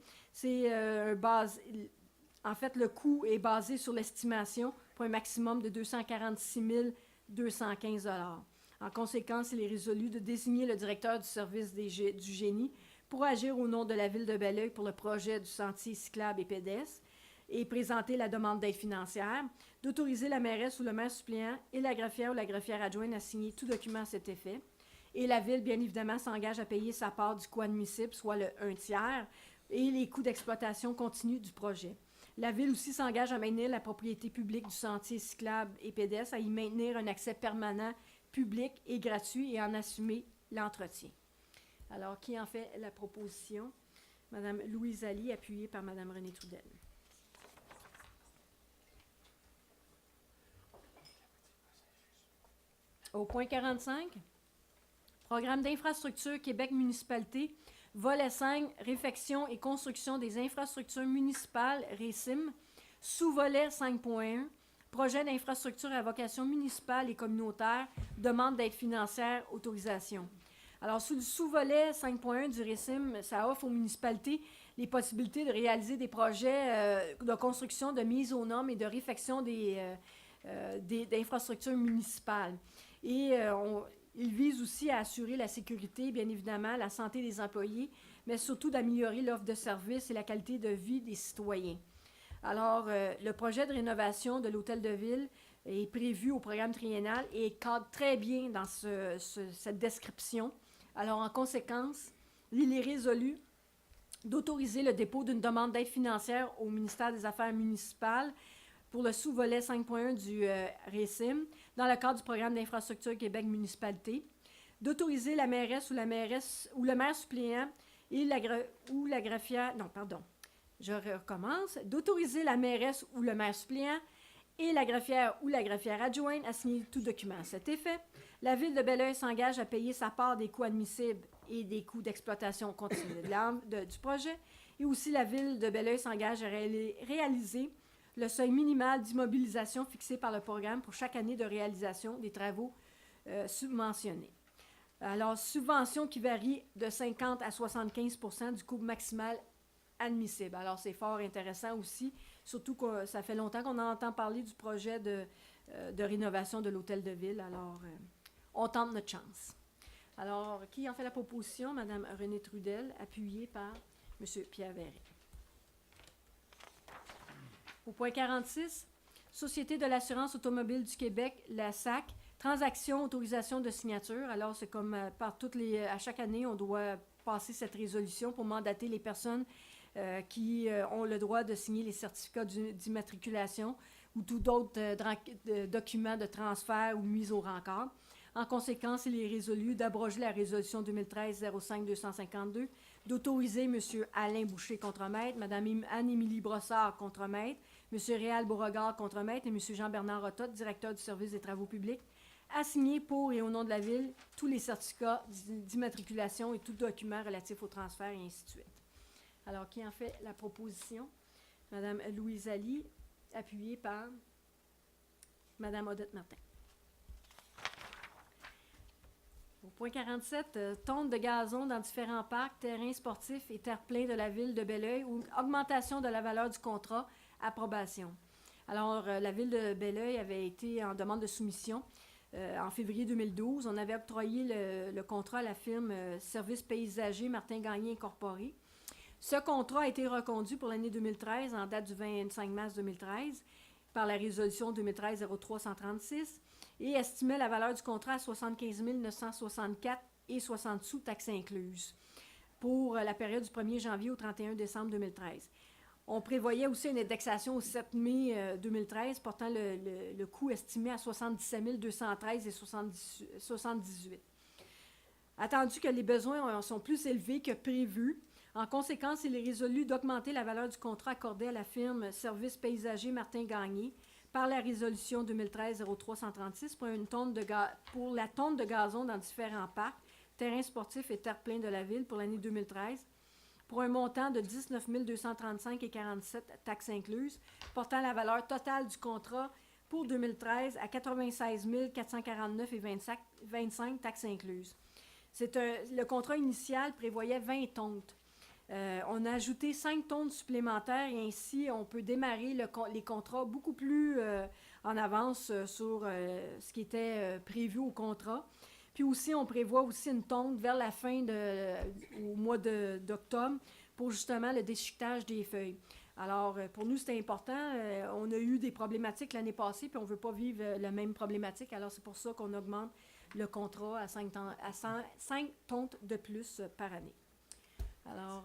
En fait, le coût est basé sur l'estimation pour un maximum de 246 215 $. En conséquence, il est résolu de désigner le directeur du service du génie pour agir au nom de la Ville de Belleuil pour le projet du sentier cyclable et pédestre et présenter la demande d'aide financière, d'autoriser la mairesse ou le maire suppléant et la greffière ou la greffière adjointe à signer tout document à cet effet. Et la Ville, bien évidemment, s'engage à payer sa part du coût admissible, soit le 1 tiers, et les coûts d'exploitation continue du projet. La Ville aussi s'engage à maintenir la propriété publique du sentier cyclable et pédestre, à y maintenir un accès permanent, public et gratuit et en assumer l'entretien. Alors, qui en fait la proposition? Madame Louise Ali, appuyée par Madame Renée Trudel. Au point 45, Programme d'infrastructure Québec municipalité, volet 5, réfection et construction des infrastructures municipales, RECIM, sous-volet 5.1, projet d'infrastructure à vocation municipale et communautaire, demande d'aide financière, autorisation. Alors, sous le sous-volet 5.1 du RECIM, ça offre aux municipalités les possibilités de réaliser des projets de construction, de mise aux normes et de réfection d'infrastructures municipales. Et il vise aussi à assurer la sécurité, bien évidemment, la santé des employés, mais surtout d'améliorer l'offre de services et la qualité de vie des citoyens. Alors, le projet de rénovation de l'Hôtel de Ville est prévu au programme triennal et cadre très bien dans cette description. Alors, en conséquence, il est résolu d'autoriser le dépôt d'une demande d'aide financière au ministère des Affaires municipales pour le sous-volet 5.1 du RECIM dans le cadre du programme d'infrastructure Québec municipalité, d'autoriser la mairesse ou le maire suppléant et la greffière... Non, pardon. Je recommence. D'autoriser la mairesse ou le maire suppléant et la greffière ou la greffière adjointe à signer tout document à cet effet. La Ville de Belleuil s'engage à payer sa part des coûts admissibles et des coûts d'exploitation continue du projet. Et aussi, la Ville de Belleuil s'engage à réaliser le seuil minimal d'immobilisation fixé par le programme pour chaque année de réalisation des travaux subventionnés. Alors, subvention qui varie de 50 à 75 % du coût maximal admissible. Alors, c'est fort intéressant aussi, surtout que ça fait longtemps qu'on entend parler du projet de rénovation de l'Hôtel de Ville. Alors, on tente notre chance. Alors, qui en fait la proposition? Madame Renée Trudel, appuyée par Monsieur Pierre Verret. Au point 46, Société de l'assurance automobile du Québec, la SAC, transaction, autorisation de signature. Alors, c'est comme à chaque année, on doit passer cette résolution pour mandater les personnes qui ont le droit de signer les certificats d'immatriculation ou tout d'autres documents de transfert ou mise au rencard. En conséquence, il est résolu d'abroger la résolution 2013-05-252, d'autoriser M. Alain Boucher, contremaître, Mme Anne-Émilie Brossard, contremaître, M. Réal Beauregard, contremaître, et M. Jean-Bernard Rototte, directeur du service des travaux publics, à signer pour et au nom de la Ville tous les certificats d'immatriculation et tout document relatif au transfert et ainsi de suite. Alors, qui en fait la proposition? Madame Louise Ali, appuyée par Madame Odette Martin. Au point 47, tonte de gazon dans différents parcs, terrains sportifs et terre-pleins de la Ville de Belleuil ou augmentation de la valeur du contrat, approbation. Alors, la Ville de Belleuil avait été en demande de soumission en février 2012. On avait octroyé le contrat à la firme Services paysager Martin Gagné Incorporé. Ce contrat a été reconduit pour l'année 2013, en date du 25 mars 2013, par la résolution 2013-03-136, et estimait la valeur du contrat à 75 964 et 60 sous, taxes incluses, pour la période du 1er janvier au 31 décembre 2013. On prévoyait aussi une indexation au 7 mai 2013, portant le coût estimé à 77 213 et 78. Attendu que les besoins sont plus élevés que prévu, en conséquence, il est résolu d'augmenter la valeur du contrat accordé à la firme Services paysager Martin Gagné par la résolution 2013-03-136 pour la tonte de gazon dans différents parcs, terrains sportifs et terre-pleins de la Ville pour l'année 2013, pour un montant de 19 235 et 47 taxes incluses, portant la valeur totale du contrat pour 2013 à 96 449 et 25 taxes incluses. Le contrat initial prévoyait 20 tontes. On a ajouté 5 tonnes supplémentaires et ainsi on peut démarrer les contrats beaucoup plus en avance sur ce qui était prévu au contrat. Puis aussi, on prévoit aussi une tonte vers la fin au mois d'octobre pour justement le déchiquetage des feuilles. Alors, pour nous, c'était important. On a eu des problématiques l'année passée, puis on ne veut pas vivre la même problématique. Alors, c'est pour ça qu'on augmente le contrat à 5 tontes de plus par année. Alors,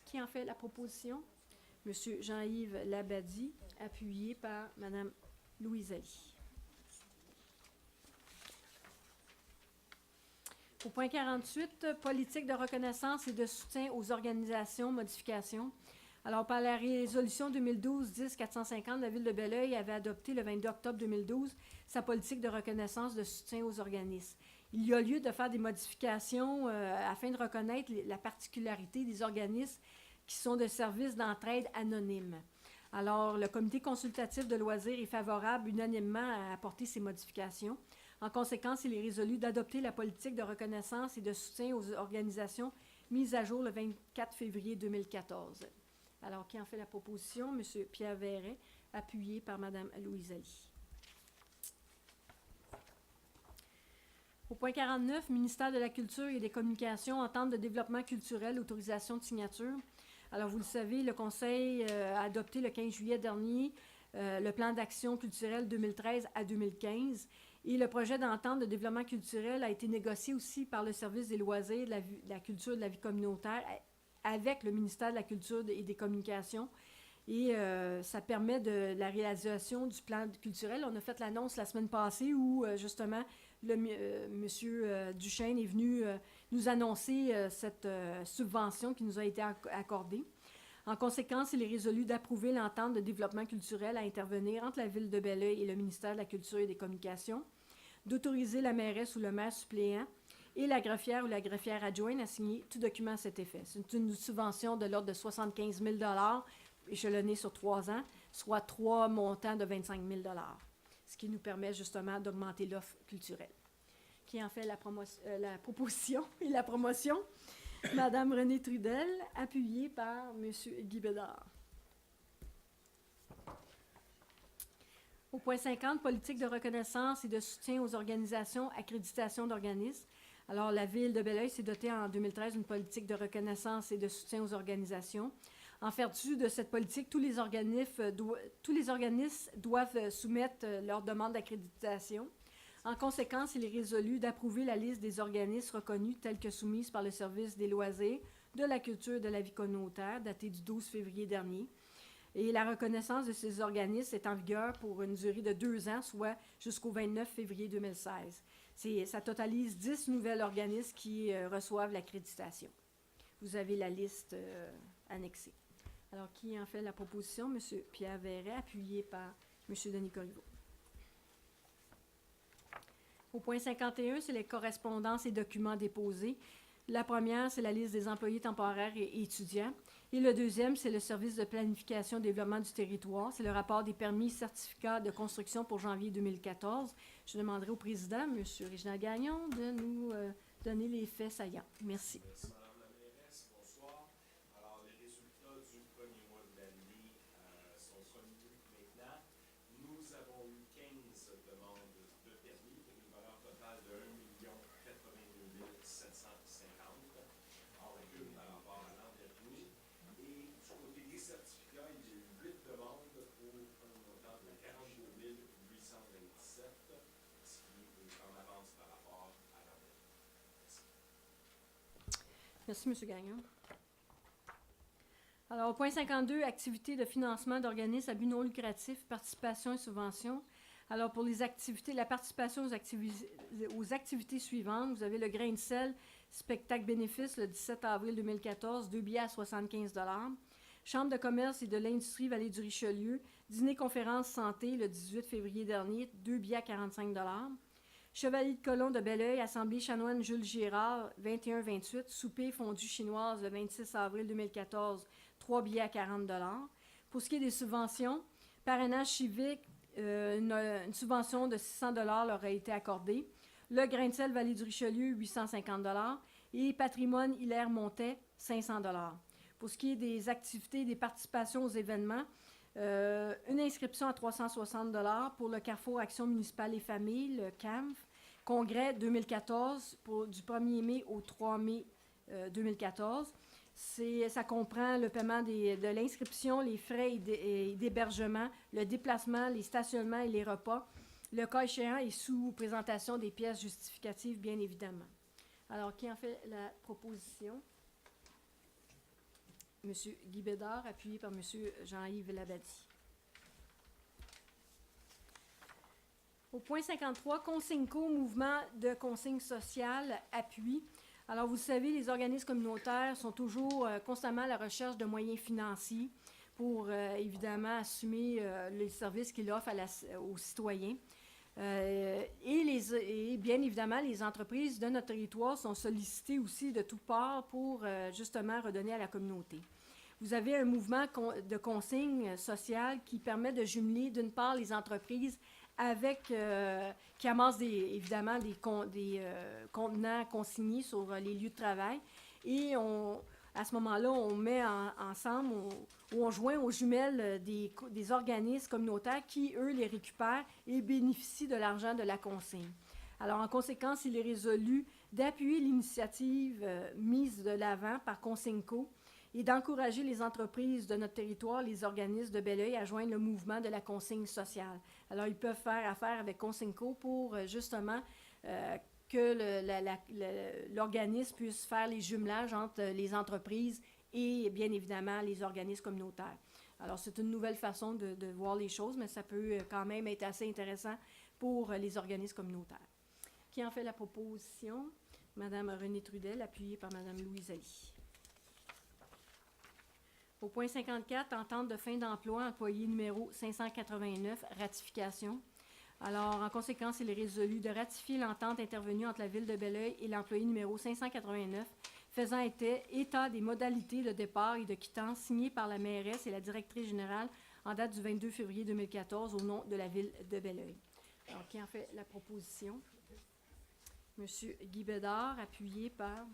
qui en fait la proposition? Monsieur Jean-Yves Labadie, appuyé par Madame Louise Ali. Au point 48, politique de reconnaissance et de soutien aux organisations, modifications. Alors, par la résolution 2012-10-450, la Ville de Belleuil avait adopté le 22 octobre 2012 sa politique de reconnaissance de soutien aux organismes. Il y a lieu de faire des modifications afin de reconnaître la particularité des organismes qui sont de services d'entraide anonyme. Alors, le comité consultatif de loisirs est favorable unanimement à apporter ces modifications. En conséquence, il est résolu d'adopter la politique de reconnaissance et de soutien aux organisations mise à jour le 24 février 2014. Alors, qui en fait la proposition? M. Pierre Verret, appuyé par Mme Louise Ali. Au point 49, ministère de la Culture et des Communications, entente de développement culturel, autorisation de signature. Alors, vous le savez, le Conseil a adopté le 15 juillet dernier le plan d'action culturel 2013 à 2015 et le projet d'entente de développement culturel a été négocié aussi par le service des loisirs, de la culture et de la vie communautaire avec le ministère de la Culture et des Communications. Et ça permet de la réalisation du plan culturel. On a fait l'annonce la semaine passée où, justement, M. Duchesne est venu nous annoncer cette subvention qui nous a été accordée. En conséquence, il est résolu d'approuver l'entente de développement culturel à intervenir entre la Ville de Belleuil et le ministère de la Culture et des Communications, d'autoriser la mairesse ou le maire suppléant et la greffière ou la greffière adjointe à signer tout document à cet effet. C'est une subvention de l'ordre de 75 000 échelonnée sur 3 ans, soit 3 montants de 25 000 ce qui nous permet justement d'augmenter l'offre culturelle. Qui en fait la proposition et la promotion? Madame Renée Trudel, appuyée par M. Guy Bédard. Au point 50, politique de reconnaissance et de soutien aux organisations, accréditation d'organismes. Alors, la Ville de Belleuil s'est dotée en 2013 d'une politique de reconnaissance et de soutien aux organisations. En vertu de cette politique, tous les organismes doivent soumettre leur demande d'accréditation. En conséquence, il est résolu d'approuver la liste des organismes reconnus tels que soumise par le service des loisirs, de la culture et de la vie communautaire, datée du 12 février dernier. Et la reconnaissance de ces organismes est en vigueur pour une durée de 2 ans, soit jusqu'au 29 février 2016. Ça totalise 10 nouveaux organismes qui reçoivent l'accréditation. Vous avez la liste annexée. Alors, qui en fait la proposition? M. Pierre Verret, appuyé par M. Denis Corriveau. Au point 51, c'est les correspondances et documents déposés. La première, c'est la liste des employés temporaires et étudiants. Et le deuxième, c'est le service de planification et développement du territoire. C'est le rapport des permis certificats de construction pour janvier 2014. Je demanderai au président, M. Réginald Gagnon, de nous donner les faits saillants. Merci. Merci, Madame la mairesse. Bonsoir. Alors, les résultats du premier mois de l'année sont connus maintenant. Nous avons eu 15 demandes de permis pour une valeur totale de 1 082 750, en recul par rapport à l'an dernier. Et du côté des certificats, il y a eu 8 demandes pour un montant de 42 827, ce qui est en avance par rapport à l'an dernier. Merci, M. Gagnon. Alors, au point 52, activités de financement d'organismes à but non lucratif, participation et subventions. Alors, pour les activités, la participation aux activités suivantes, vous avez le grain de sel, spectacle bénéfice le 17 avril 2014, 2 billets à 75 $. Chambre de commerce et de l'industrie Vallée du Richelieu, dîner-conférence santé le 18 février dernier, 2 billets à 45 $. Chevalier de Colomb de Belleuil, Assemblée chanoine Jules Girard, 21-28, souper fondue chinoise le 26 avril 2014, 3 billets à 40 $. Pour ce qui est des subventions, parrainage civique, une subvention de 600 $ leur a été accordée. Le grain de sel Vallée du Richelieu, 850 $. Et patrimoine Hilaire-Montet, 500 $. Pour ce qui est des activités, des participations aux événements, une inscription à 360 $ pour le Carrefour Action municipale et famille, le CAMF. Congrès 2014 du 1er mai au 3 mai 2014. Ça comprend le paiement de l'inscription, les frais d'hébergement, le déplacement, les stationnements et les repas. Le cas échéant est sous présentation des pièces justificatives, bien évidemment. Alors, qui en fait la proposition? M. Guy Bédard, appuyé par M. Jean-Yves Labadie. Au point 53, Consigneco, mouvement de consigne sociale, appui. Alors, vous savez, les organismes communautaires sont toujours constamment à la recherche de moyens financiers pour, évidemment, assumer les services qu'ils offrent aux citoyens. Et bien évidemment, les entreprises de notre territoire sont sollicitées aussi de toutes parts pour, justement, redonner à la communauté. Vous avez un mouvement de consigne sociale qui permet de jumeler, d'une part, les entreprises qui amassent évidemment des contenants consignés sur les lieux de travail. Et à ce moment-là, on met ensemble, on joint aux jumelles des organismes communautaires qui, eux, les récupèrent et bénéficient de l'argent de la consigne. Alors, en conséquence, il est résolu d'appuyer l'initiative mise de l'avant par Consigneco et d'encourager les entreprises de notre territoire, les organismes de Belleuil, à joindre le mouvement de la consigne sociale. Alors, ils peuvent faire affaire avec Consigneco pour, justement, que l'organisme puisse faire les jumelages entre les entreprises et, bien évidemment, les organismes communautaires. Alors, c'est une nouvelle façon de voir les choses, mais ça peut quand même être assez intéressant pour les organismes communautaires. Qui en fait la proposition? Mme Renée Trudel, appuyée par Mme Louise Ali. Au point 54, entente de fin d'emploi, employé numéro 589, ratification. Alors, en conséquence, il est résolu de ratifier l'entente intervenue entre la Ville de Belleuil et l'employé numéro 589, faisant état des modalités de départ et de quittance signées par la mairesse et la directrice générale en date du 22 février 2014 au nom de la Ville de Belleuil. Alors, qui en fait la proposition? M. Guy Bédard, appuyé par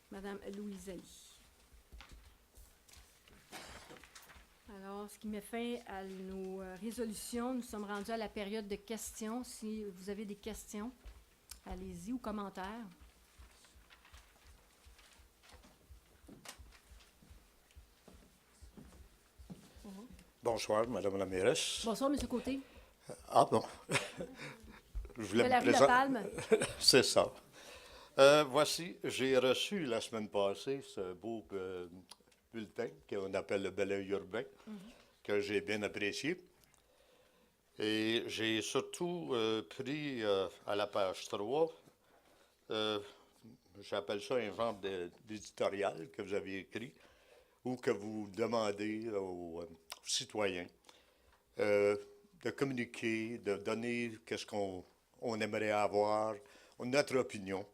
Mme Louise Ali. Alors, ce qui met fin à nos résolutions, nous sommes rendus à la période de questions. Si vous avez des questions, allez-y, ou commentaires. Bonsoir, Madame la mairesse. Bonsoir, M. Côté. Ah bon. Je voulais De la rue La Palme. C'est ça. Voici, j'ai reçu la semaine passée ce beau bulletin qu'on appelle le Belleuil urbain, que j'ai bien apprécié. Et j'ai surtout pris à la page 3, j'appelle ça un genre d'éditorial que vous avez écrit, ou que vous demandez aux citoyens de communiquer, de donner qu'est-ce qu'on on aimerait avoir, notre opinion.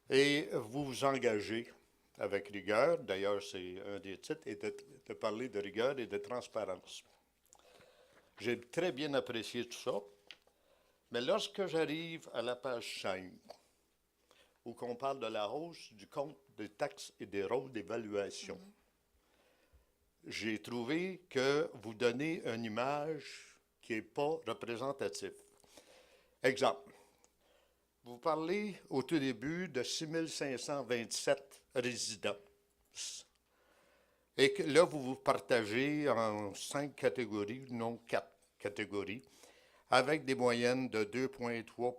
Et vous vous engagez avec rigueur, d'ailleurs c'est un des titres, et de parler de rigueur et de transparence. J'ai très bien apprécié tout ça, mais lorsque j'arrive à la page 5, où on parle de la hausse du compte des taxes et des rôles d'évaluation, j'ai trouvé que vous donnez une image qui n'est pas représentative. Exemple, vous parlez au tout début de 6 527 résidents. Et que là, vous vous partagez en 5 catégories, non 4 catégories, avec des moyennes de 2,3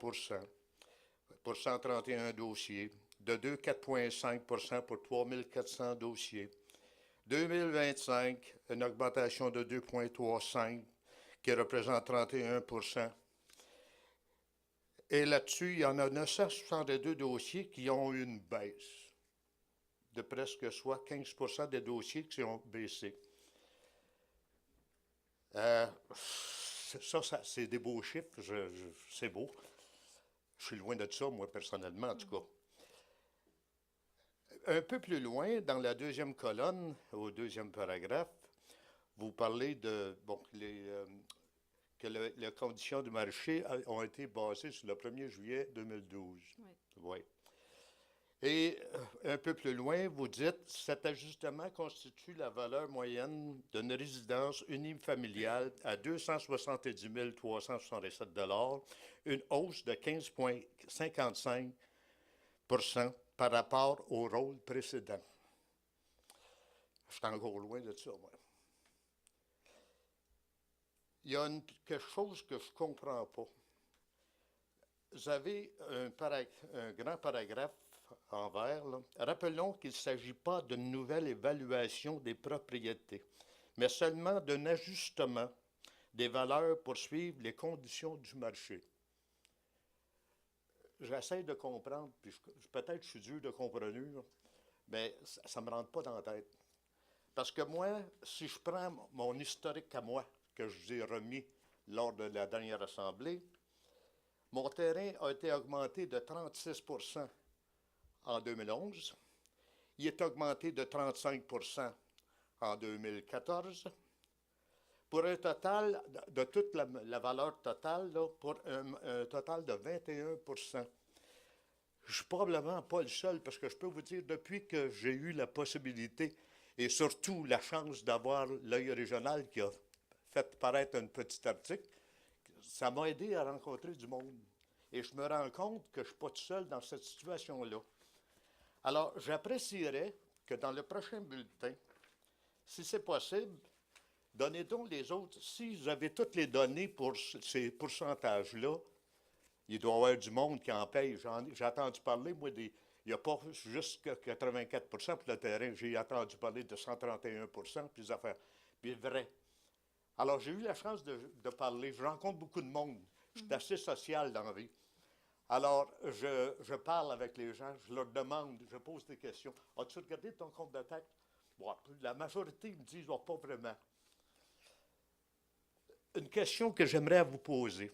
pour 131 dossiers, de 4,5 pour 3 400 dossiers. 2025, une augmentation de 2,35 qui représente 31 Et là-dessus, il y en a 962 dossiers qui ont eu une baisse de presque soit 15 des dossiers qui ont baissé. Ça, c'est des beaux chiffres, c'est beau. Je suis loin de ça, moi, personnellement, en tout cas. Un peu plus loin, dans la deuxième colonne, au deuxième paragraphe, vous parlez de que les conditions du marché ont été basées sur le 1er juillet 2012. Oui. Et un peu plus loin, vous dites, cet ajustement constitue la valeur moyenne d'une résidence unifamiliale à 270 367 $, une hausse de 15,55 par rapport au rôle précédent. Je suis encore loin de ça, moi. Il y a quelque chose que je ne comprends pas. Vous avez un grand paragraphe en vert. Là. Rappelons qu'il ne s'agit pas d'une nouvelle évaluation des propriétés, mais seulement d'un ajustement des valeurs pour suivre les conditions du marché. J'essaie de comprendre, puis peut-être je suis dur de comprendre, mais ça ne me rentre pas dans la tête. Parce que moi, si je prends mon historique à moi, que je vous ai remis lors de la dernière assemblée, mon terrain a été augmenté de 36 en 2011. Il est augmenté de 35 en 2014, pour un total de toute la valeur totale, là, pour un total de 21 Je ne suis probablement pas le seul, parce que je peux vous dire, depuis que j'ai eu la possibilité et surtout la chance d'avoir l'œil régional qui a fait paraître un petit article, ça m'a aidé à rencontrer du monde. Et je me rends compte que je ne suis pas tout seul dans cette situation-là. Alors, j'apprécierais que dans le prochain bulletin, si c'est possible, donnez donc les autres. Si vous avez toutes les données pour ces pourcentages-là, il doit y avoir du monde qui en paye. J'ai entendu parler, moi, il n'y a pas juste 84 pour le terrain. J'ai entendu parler de 131 puis des affaires. Puis vrai. Alors, j'ai eu la chance de parler. Je rencontre beaucoup de monde. Je suis assez social dans la vie. Alors, je parle avec les gens, je leur demande, je pose des questions. As-tu regardé ton compte de taxe? Bon, la majorité me disent pas vraiment. Une question que j'aimerais vous poser.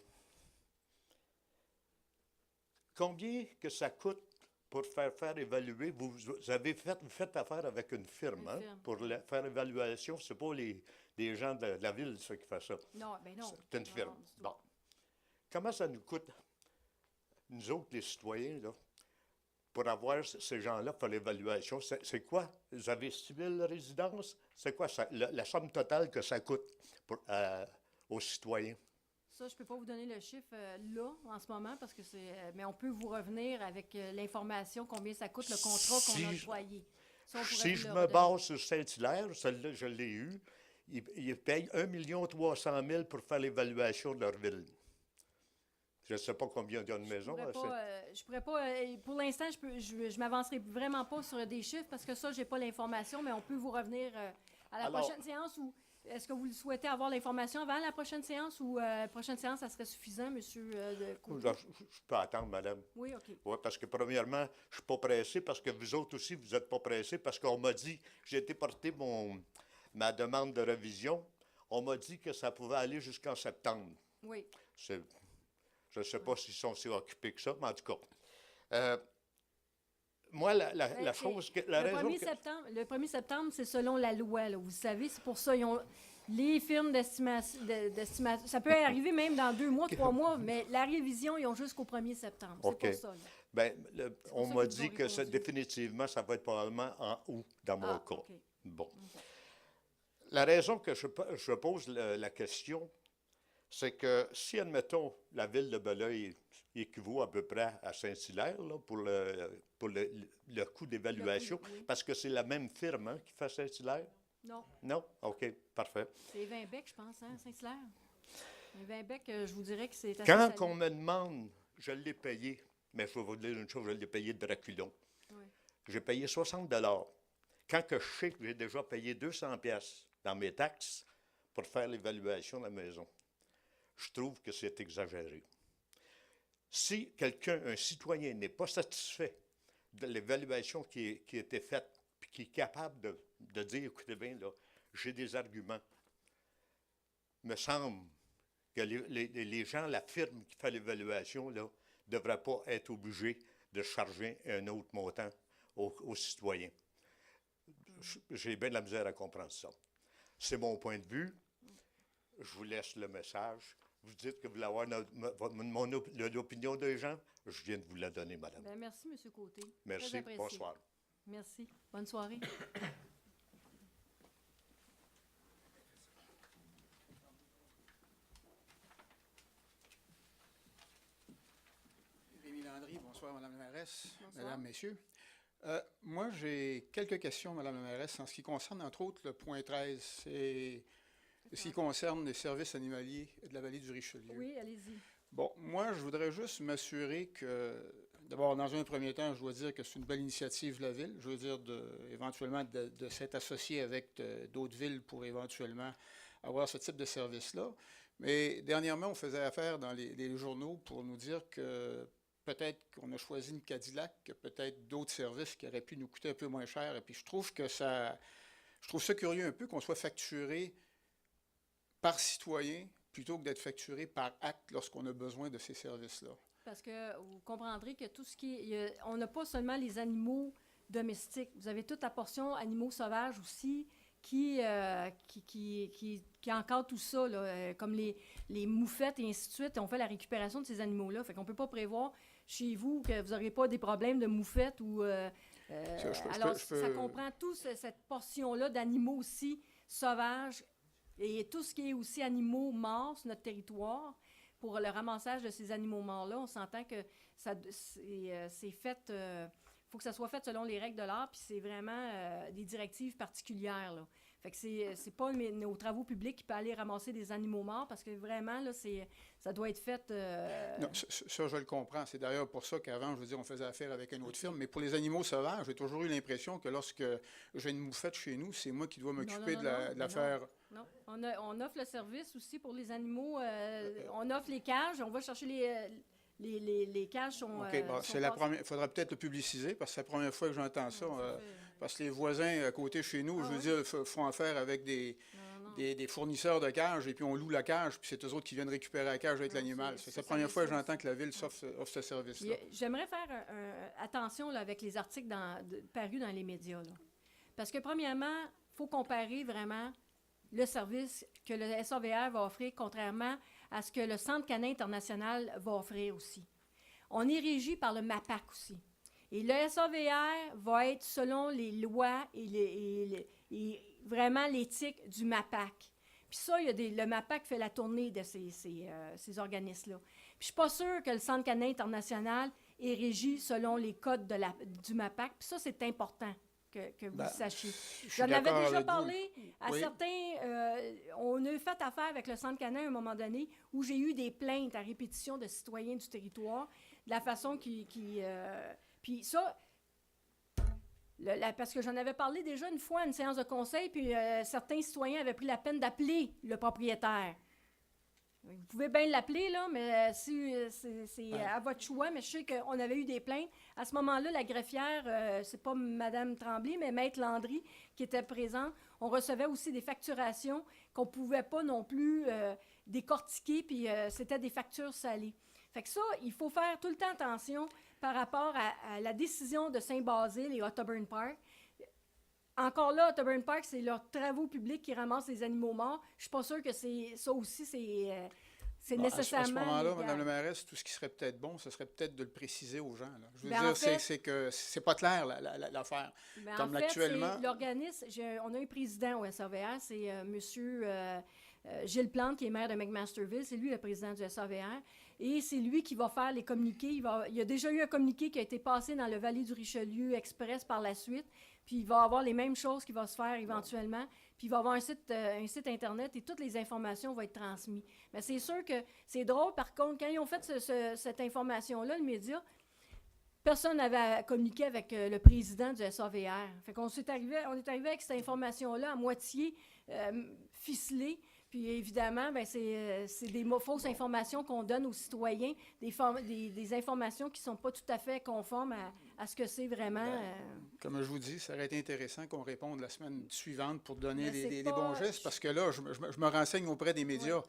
Combien que ça coûte pour faire évaluer? Vous avez fait affaire avec une firme, hein, pour faire l'évaluation. Ce n'est pas les gens de la ville ceux qui font ça. Non, bien non. C'est une firme. Bon. Comment ça nous coûte, nous autres, les citoyens, là, pour avoir ces gens-là pour l'évaluation? C'est quoi? Vous avez 6 000 résidences? C'est quoi la somme totale que ça coûte aux citoyens? Ça, je ne peux pas vous donner le chiffre là, en ce moment, parce que mais on peut vous revenir avec l'information, combien ça coûte le contrat qu'on a octroyé. Si je me base sur Saint-Hilaire, celle-là, je l'ai eu, ils payent 1 300 000 pour faire l'évaluation de leur ville. Je ne sais pas combien il y a de maisons. Je pourrais pas, pour l'instant, je m'avancerai vraiment pas sur des chiffres, parce que ça, je n'ai pas l'information, mais on peut vous revenir à la prochaine séance ou... Est-ce que vous souhaitez avoir l'information avant la prochaine séance ou la prochaine séance, ça serait suffisant, M. de Côté? Je peux attendre, madame. Oui, OK. Oui, parce que premièrement, je ne suis pas pressé, parce que vous autres aussi, vous n'êtes pas pressés, parce qu'on m'a dit, j'ai été porter ma demande de révision, on m'a dit que ça pouvait aller jusqu'en septembre. Oui. Je ne sais pas s'ils sont si occupés que ça, mais en tout cas. Moi, la chose... La le, raison 1er septembre, le 1er septembre, c'est selon la loi, là, vous savez. C'est pour ça, ils ont... Les firmes d'estimation, ça peut arriver même dans 2 mois, 3 mois, mais la révision, ils ont jusqu'au 1er septembre. C'est OK. pour ça. Là. Bien, on ça m'a qu'ils dit ont que répondu. définitivement, ça va être probablement en août dans mon cas. OK. Bon. La raison que je pose la question, c'est que si, admettons, la ville de Belleuil équivaut à peu près à Saint-Hilaire là, pour le coût d'évaluation, Le coût, oui. parce que c'est la même firme hein, qui fait Saint-Hilaire? Non, Non? OK, parfait. c'est Vinbec, je pense, hein, Saint-Hilaire. Vinbec, je vous dirais que c'est assez Quand salé. on me demande, je l'ai payé, mais je vais vous dire une chose, je l'ai payé de reculons. Oui. J'ai payé 60 $. Quand que je sais que j'ai déjà payé 200 pièces dans mes taxes pour faire l'évaluation de la maison, je trouve que c'est exagéré. Si quelqu'un, un citoyen, n'est pas satisfait de l'évaluation qui a été faite, puis qui est capable de dire, écoutez bien, là, j'ai des arguments, me semble que les gens, la firme qui fait l'évaluation, là, ne devrait pas être obligé de charger un autre montant aux citoyens. J'ai bien de la misère à comprendre ça. C'est mon point de vue. Je vous laisse le message. Vous dites que vous voulez avoir l'opinion des gens. Je viens de vous la donner, madame. Ben, merci, M. Côté. Très Merci. apprécié. Bonsoir. Merci. Bonne soirée. Rémi Landry, bonsoir, Madame la mairesse, Bonsoir. Mesdames, Messieurs. Moi, j'ai quelques questions, Madame la mairesse, en ce qui concerne, entre autres, le point 13, c'est ce qui concerne les services animaliers de la vallée du Richelieu. Oui, allez-y. Bon, moi, je voudrais juste m'assurer que, d'abord, dans un premier temps, je dois dire que c'est une belle initiative de la ville. Je veux dire, éventuellement, de s'être associé avec d'autres villes pour éventuellement avoir ce type de service-là. Mais dernièrement, on faisait affaire dans les journaux pour nous dire que peut-être qu'on a choisi une Cadillac, que peut-être d'autres services qui auraient pu nous coûter un peu moins cher. Et puis, je trouve ça curieux un peu qu'on soit facturé par citoyen plutôt que d'être facturé par acte lorsqu'on a besoin de ces services-là. Parce que vous comprendrez que tout ce qui est... on n'a pas seulement les animaux domestiques. Vous avez toute la portion animaux sauvages aussi qui encadre tout ça, là, comme les moufettes et ainsi de suite. On fait la récupération de ces animaux-là. Fait qu'on ne peut pas prévoir chez vous que vous n'aurez pas des problèmes de moufettes ou... alors, ça comprend toute cette portion-là d'animaux aussi sauvages et tout ce qui est aussi animaux morts sur notre territoire. Pour le ramassage de ces animaux morts-là, on s'entend que c'est fait... faut que ça soit fait selon les règles de l'art, puis c'est vraiment des directives particulières, là. Fait que c'est pas nos travaux publics qui peuvent aller ramasser des animaux morts, parce que vraiment, là, ça doit être fait... Non, ça, je le comprends. C'est d'ailleurs pour ça qu'avant, je veux dire, on faisait affaire avec une autre firme. Mais pour les animaux sauvages, j'ai toujours eu l'impression que lorsque j'ai une moufette chez nous, c'est moi qui dois m'occuper de la faire... Non, on offre le service aussi pour les animaux. On offre les cages, on va chercher les cages sont... OK, bon, c'est la première... Il faudra peut-être le publiciser, parce que c'est la première fois que j'entends ça. Parce que les voisins à côté chez nous, je veux dire, font affaire avec des fournisseurs de cages, et puis on loue la cage, puis c'est eux autres qui viennent récupérer la cage avec l'animal. C'est la première fois que j'entends que la ville offre ce service-là. J'aimerais faire attention là, avec les articles parus dans les médias. Là. Parce que, premièrement, il faut comparer vraiment le service que le SAVR va offrir, contrairement à ce que le Centre canin international va offrir aussi. On est régi par le MAPAC aussi. Et le SAVR va être selon les lois et vraiment l'éthique du MAPAC. Puis ça, le MAPAC fait la tournée de ces organismes-là. Puis je suis pas sûre que le Centre canin international est régi selon les codes du MAPAC. Puis ça, c'est important que vous le sachiez. J'en avais déjà parlé à certains... on a fait affaire avec le Centre canin à un moment donné où j'ai eu des plaintes à répétition de citoyens du territoire, de la façon puis ça... parce que j'en avais parlé déjà une fois à une séance de conseil, puis certains citoyens avaient pris la peine d'appeler le propriétaire. Vous pouvez bien l'appeler, là, mais c'est à votre choix. Mais je sais qu'on avait eu des plaintes. À ce moment-là, la greffière, c'est pas Mme Tremblay, mais Maître Landry qui était présent. On recevait aussi des facturations qu'on ne pouvait pas non plus décortiquer, puis c'était des factures salées. Fait que ça, il faut faire tout le temps attention par rapport à la décision de Saint-Basile et Ottoburn Park. Encore là, Ottoburn Park, c'est leurs travaux publics qui ramassent les animaux morts. Je suis pas sûre que ça aussi, c'est Bon, nécessairement... à ce moment-là, légal. Mme la mairesse, tout ce qui serait peut-être bon, ce serait peut-être de le préciser aux gens. Là. Je veux Ben, dire, en fait- c'est que c'est pas clair l'affaire. Ben, Comme en fait, actuellement- c'est l'organisme, on a un président au SAVR, c'est monsieur Gilles Plante, qui est maire de McMasterville. C'est lui le président du SAVR. Et c'est lui qui va faire les communiqués. Il y a déjà eu un communiqué qui a été passé dans le Vallée du Richelieu Express par la suite. Puis il va avoir les mêmes choses qui vont se faire éventuellement. Puis il va avoir un site Internet et toutes les informations vont être transmises. Mais c'est sûr que c'est drôle. Par contre, quand ils ont fait cette information-là, le média, personne n'avait communiqué avec le président du SAVR. Fait qu'on est arrivé avec cette information-là à moitié ficelée. Puis évidemment, ben c'est des fausses informations qu'on donne aux citoyens, des informations qui ne sont pas tout à fait conformes à ce que c'est vraiment. Comme je vous dis, ça aurait été intéressant qu'on réponde la semaine suivante pour donner Mais c'est des pas- bons gestes, parce que là, je me renseigne auprès des médias.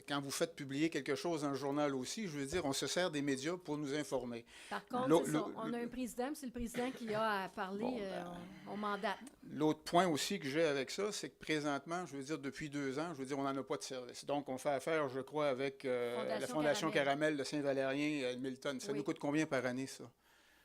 Quand vous faites publier quelque chose dans le journal aussi, je veux dire, on se sert des médias pour nous informer. Par contre, L'au- c'est ça. l'au- On a un président, puis c'est le président qui a à parler, Bon, on mandate. L'autre point aussi que j'ai avec ça, c'est que présentement, je veux dire, depuis 2 ans, je veux dire, on n'en a pas de service. Donc, on fait affaire, je crois, avec la Fondation Caramel de Saint-Valérien, Milton. Ça Oui. nous coûte combien par année, ça?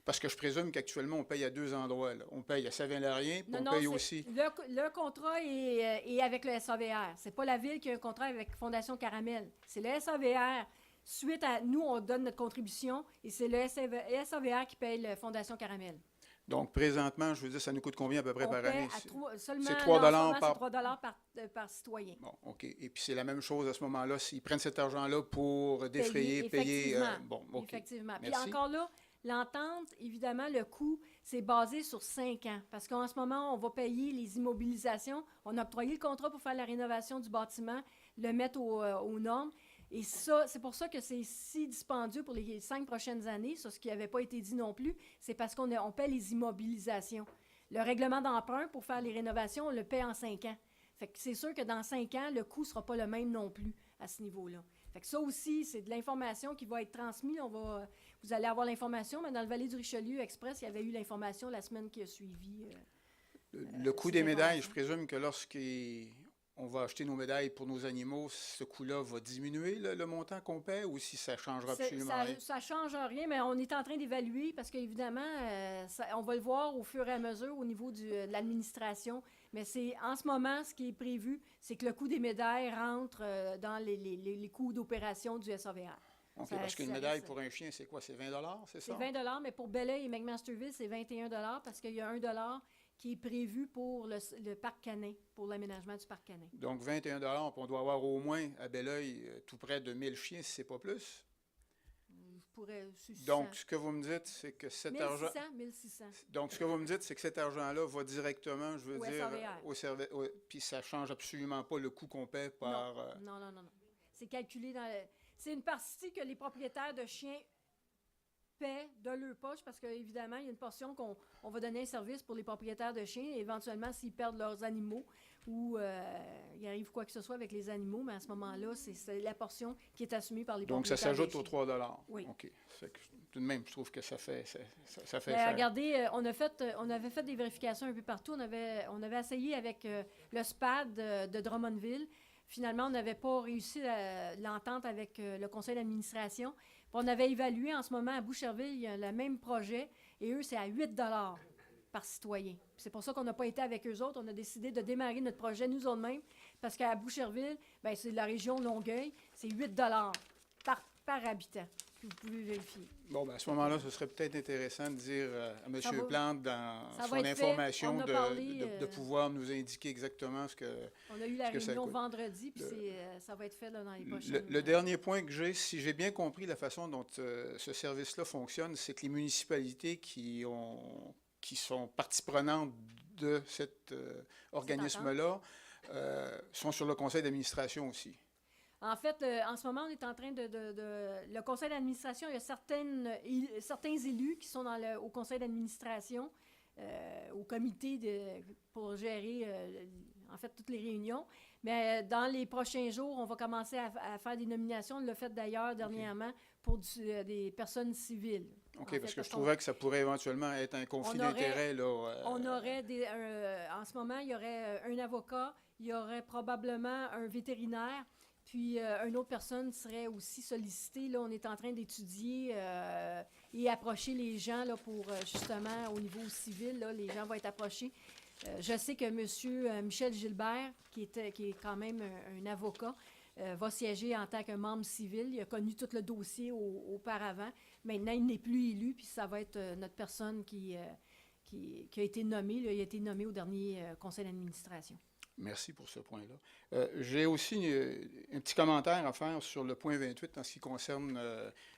Parce que je présume qu'actuellement, on paye à 2 endroits. Là. On paye à Saint-Valérien, puis on paye aussi... Le contrat est avec le SAVR. C'est pas la Ville qui a un contrat avec Fondation Caramel. C'est le SAVR. Suite à nous, on donne notre contribution et c'est le SAVR qui paye la Fondation Caramel. Donc, présentement, je veux dire, ça nous coûte combien à peu près On par paie année? seulement c'est 3 là, en ce moment, par- c'est 3 dollars par citoyen. Bon, OK. Et puis, c'est la même chose à ce moment-là. S'ils prennent cet argent-là pour défrayer, payer... effectivement. Bon, OK. Effectivement. Puis Merci. encore là, l'entente, évidemment, le coût, c'est basé sur 5 ans. Parce qu'en ce moment, on va payer les immobilisations. On a octroyé le contrat pour faire la rénovation du bâtiment, le mettre aux normes. Et ça, c'est pour ça que c'est si dispendieux pour les 5 prochaines années. Ça, ce qui n'avait pas été dit non plus, c'est parce qu'on paie les immobilisations. Le règlement d'emprunt pour faire les rénovations, on le paie en 5 ans. Fait que c'est sûr que dans 5 ans, le coût ne sera pas le même non plus à ce niveau-là. Fait que ça aussi, c'est de l'information qui va être transmise. Vous allez avoir l'information, mais dans le Vallée du Richelieu Express, il y avait eu l'information la semaine qui a suivi. Le coût c'est des médailles, intéressant. je présume que lorsqu'on va acheter nos médailles pour nos animaux, ce coût-là va diminuer le montant qu'on paie ou si ça changera absolument rien? Ça ne change rien, mais on est en train d'évaluer parce qu'évidemment, on va le voir au fur et à mesure au niveau de l'administration. Mais en ce moment, ce qui est prévu, c'est que le coût des médailles rentre dans les coûts d'opération du SAVR. OK, Ça- parce qu'une ça- médaille ça- pour un chien, c'est quoi? C'est 20 c'est C'est ça? 20 mais pour Belleuil et McMasterville, c'est 21 parce qu'il y a 1 qui est prévu pour le parc canin, pour l'aménagement du parc canin. Donc, 21 puis on doit avoir au moins à Belleuil tout près de 1000 chiens, si c'est pas plus. Je pourrais... Donc, ce que vous me dites, c'est que cet argent... 1600. Donc, ce que vous me dites, c'est que cet argent-là va directement, je veux Au dire, SAVR. au service... Puis ça change absolument pas le coût qu'on paie par... Non. C'est calculé dans... C'est une partie que les propriétaires de chiens paient de leur poche parce qu'évidemment, il y a une portion qu'on va donner un service pour les propriétaires de chiens, éventuellement s'ils perdent leurs animaux ou il arrive quoi que ce soit avec les animaux, mais à ce moment-là, c'est la portion qui est assumée par les Donc, ça propriétaires s'ajoute des aux chiens. 3 Oui. OK. Fait que, tout de même, je trouve que ça fait Ben, cher. regardez, on avait fait des vérifications un peu partout. On avait essayé avec le SPAD de Drummondville. Finalement, on n'avait pas réussi l'entente avec le conseil d'administration. Puis on avait évalué en ce moment à Boucherville, il y a le même projet, et eux, c'est à 8 par citoyen. Puis c'est pour ça qu'on n'a pas été avec eux autres. On a décidé de démarrer notre projet nous autres mêmes, parce qu'à Boucherville, ben, c'est la région Longueuil, c'est 8 par habitant. Puis vous pouvez vérifier. Bon, ben, à ce moment-là, ce serait peut-être intéressant de dire à M. Ça va- Plante, dans ça son va être fait. information, On a parlé, de pouvoir nous indiquer exactement ce que... On a eu la Est-ce que ça réunion coûte? vendredi, puis ça va être fait là, dans les prochaines... Le dernier point que j'ai, si j'ai bien compris la façon dont ce service-là fonctionne, c'est que les municipalités qui sont partie prenante de cet organisme-là sont sur le conseil d'administration aussi. En fait, en ce moment, on est en train le conseil d'administration, il y a certains élus qui sont au conseil d'administration, au comité pour gérer, en fait, toutes les réunions. Mais dans les prochains jours, on va commencer à faire des nominations. On l'a fait d'ailleurs dernièrement pour des personnes civiles. OK, En fait, parce que je qu'on- trouvais que ça pourrait éventuellement être un conflit on aurait- d'intérêts. On aurait en ce moment, il y aurait un avocat, il y aurait probablement un vétérinaire, puis une autre personne serait aussi sollicitée. Là, on est en train d'étudier et approcher les gens là, pour justement au niveau civil, là, les gens vont être approchés. Je sais que M. Michel Gilbert, qui est quand même un avocat, va siéger en tant que membre civil. Il a connu tout le dossier auparavant. Maintenant, il n'est plus élu, puis ça va être notre personne qui a été nommée. Là, il a été nommé au dernier conseil d'administration. Merci pour ce point-là. J'ai aussi un petit commentaire à faire sur le point 28 en ce qui concerne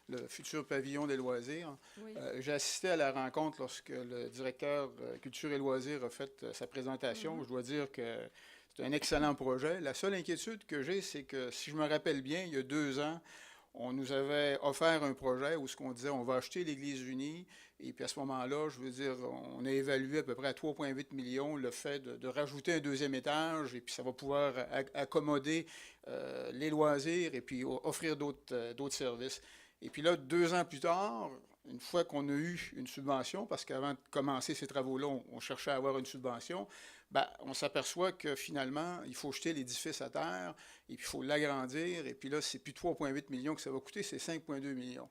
le futur pavillon des loisirs. Oui. J'ai assisté à la rencontre lorsque le directeur culture et loisirs a fait sa présentation. Je dois dire que c'est un excellent projet. La seule inquiétude que j'ai, c'est que, si je me rappelle bien, il y a 2 ans, on nous avait offert un projet où ce qu'on disait, on va acheter l'Église unie, et puis à ce moment-là, je veux dire, on a évalué à peu près à 3,8 millions le fait de rajouter un 2e étage, et puis ça va pouvoir accommoder les loisirs et puis offrir d'autres services. Et puis là, 2 ans plus tard, une fois qu'on a eu une subvention, parce qu'avant de commencer ces travaux-là, on cherchait à avoir une subvention, ben, on s'aperçoit que finalement, il faut jeter l'édifice à terre, et puis il faut l'agrandir, et puis là, c'est plus 3,8 millions que ça va coûter, c'est 5,2 millions.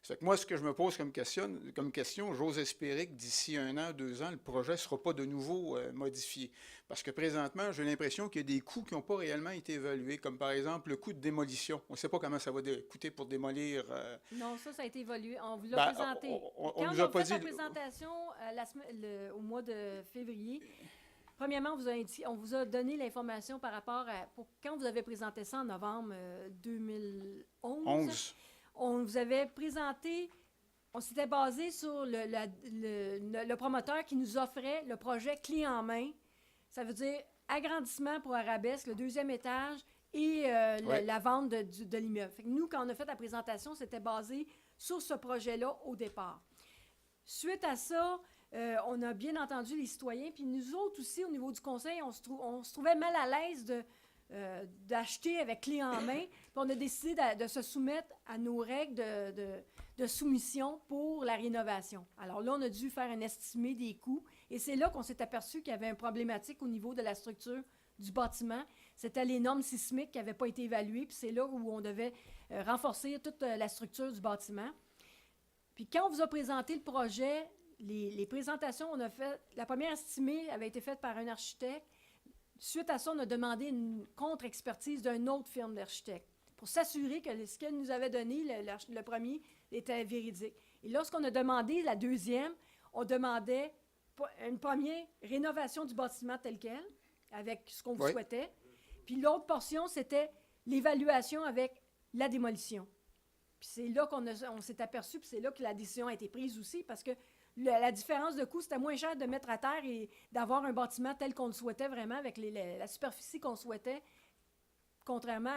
Ça fait que moi, ce que je me pose comme question, j'ose espérer que d'ici 1 an, 2 ans, le projet ne sera pas de nouveau modifié. Parce que présentement, j'ai l'impression qu'il y a des coûts qui n'ont pas réellement été évalués, comme par exemple le coût de démolition. On ne sait pas comment ça va coûter pour démolir. Non, ça a été évolué. On vous l'a présenté. On nous a pas dit. La présentation au mois de février, premièrement, on vous a donné l'information par rapport à quand vous avez présenté ça en novembre 2011. On vous avait présenté, on s'était basé sur le promoteur qui nous offrait le projet clé en main. Ça veut dire agrandissement pour Arabesque, le 2e étage et la vente de l'immeuble. Fait que nous, quand on a fait la présentation, c'était basé sur ce projet-là au départ. Suite à ça, on a bien entendu les citoyens, puis nous autres aussi, au niveau du conseil, on se trouvait mal à l'aise d'acheter avec clé en main, puis on a décidé de se soumettre à nos règles de soumission pour la rénovation. Alors là, on a dû faire un estimé des coûts, et c'est là qu'on s'est aperçu qu'il y avait une problématique au niveau de la structure du bâtiment. C'était les normes sismiques qui n'avaient pas été évaluées, puis c'est là où on devait renforcer toute la structure du bâtiment. Puis quand on vous a présenté le projet, les présentations, on a fait, la première estimée avait été faite par un architecte. Suite à ça, on a demandé une contre-expertise d'une autre firme d'architectes pour s'assurer que ce qu'elle nous avait donné, le premier, était véridique. Et lorsqu'on a demandé la deuxième, on demandait une première rénovation du bâtiment tel quel, avec ce qu'on vous souhaitait. Puis l'autre portion, c'était l'évaluation avec la démolition. Puis c'est là qu'on s'est aperçu, puis c'est là que la décision a été prise aussi, parce que la différence de coût, c'était moins cher de mettre à terre et d'avoir un bâtiment tel qu'on le souhaitait vraiment, avec la superficie qu'on souhaitait, contrairement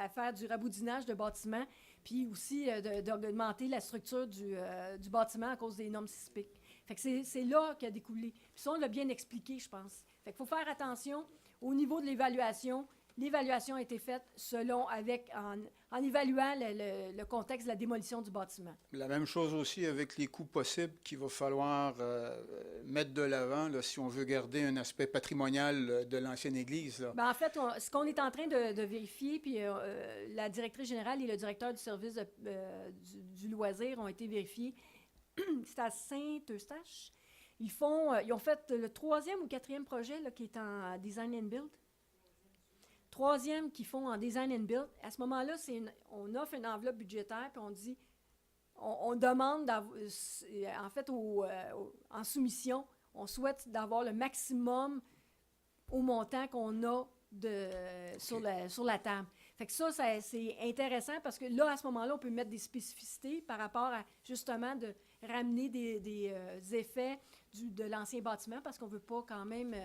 à faire du raboudinage de bâtiment, puis aussi d'augmenter la structure du bâtiment à cause des normes sismiques. Fait que c'est là qu'a découlé. Puis ça, on l'a bien expliqué, je pense. Fait qu'il faut faire attention au niveau de l'évaluation. L'évaluation a été faite en évaluant le contexte de la démolition du bâtiment. La même chose aussi avec les coûts possibles qu'il va falloir mettre de l'avant là, si on veut garder un aspect patrimonial de l'ancienne église. Là. Bien, en fait, ce qu'on est en train de vérifier, puis la directrice générale et le directeur du service du loisir ont été vérifiés. C'est à Saint-Eustache. Ils ont fait le 3e ou 4e projet là, qui est en design and build. 3e qu'ils font en design and build. À ce moment-là, on offre une enveloppe budgétaire, puis on dit, on demande, en fait, en soumission, on souhaite d'avoir le maximum au montant qu'on a sur la table. Fait que ça c'est intéressant parce que là, à ce moment-là, on peut mettre des spécificités par rapport à, justement, de ramener des effets de l'ancien bâtiment parce qu'on ne veut pas quand même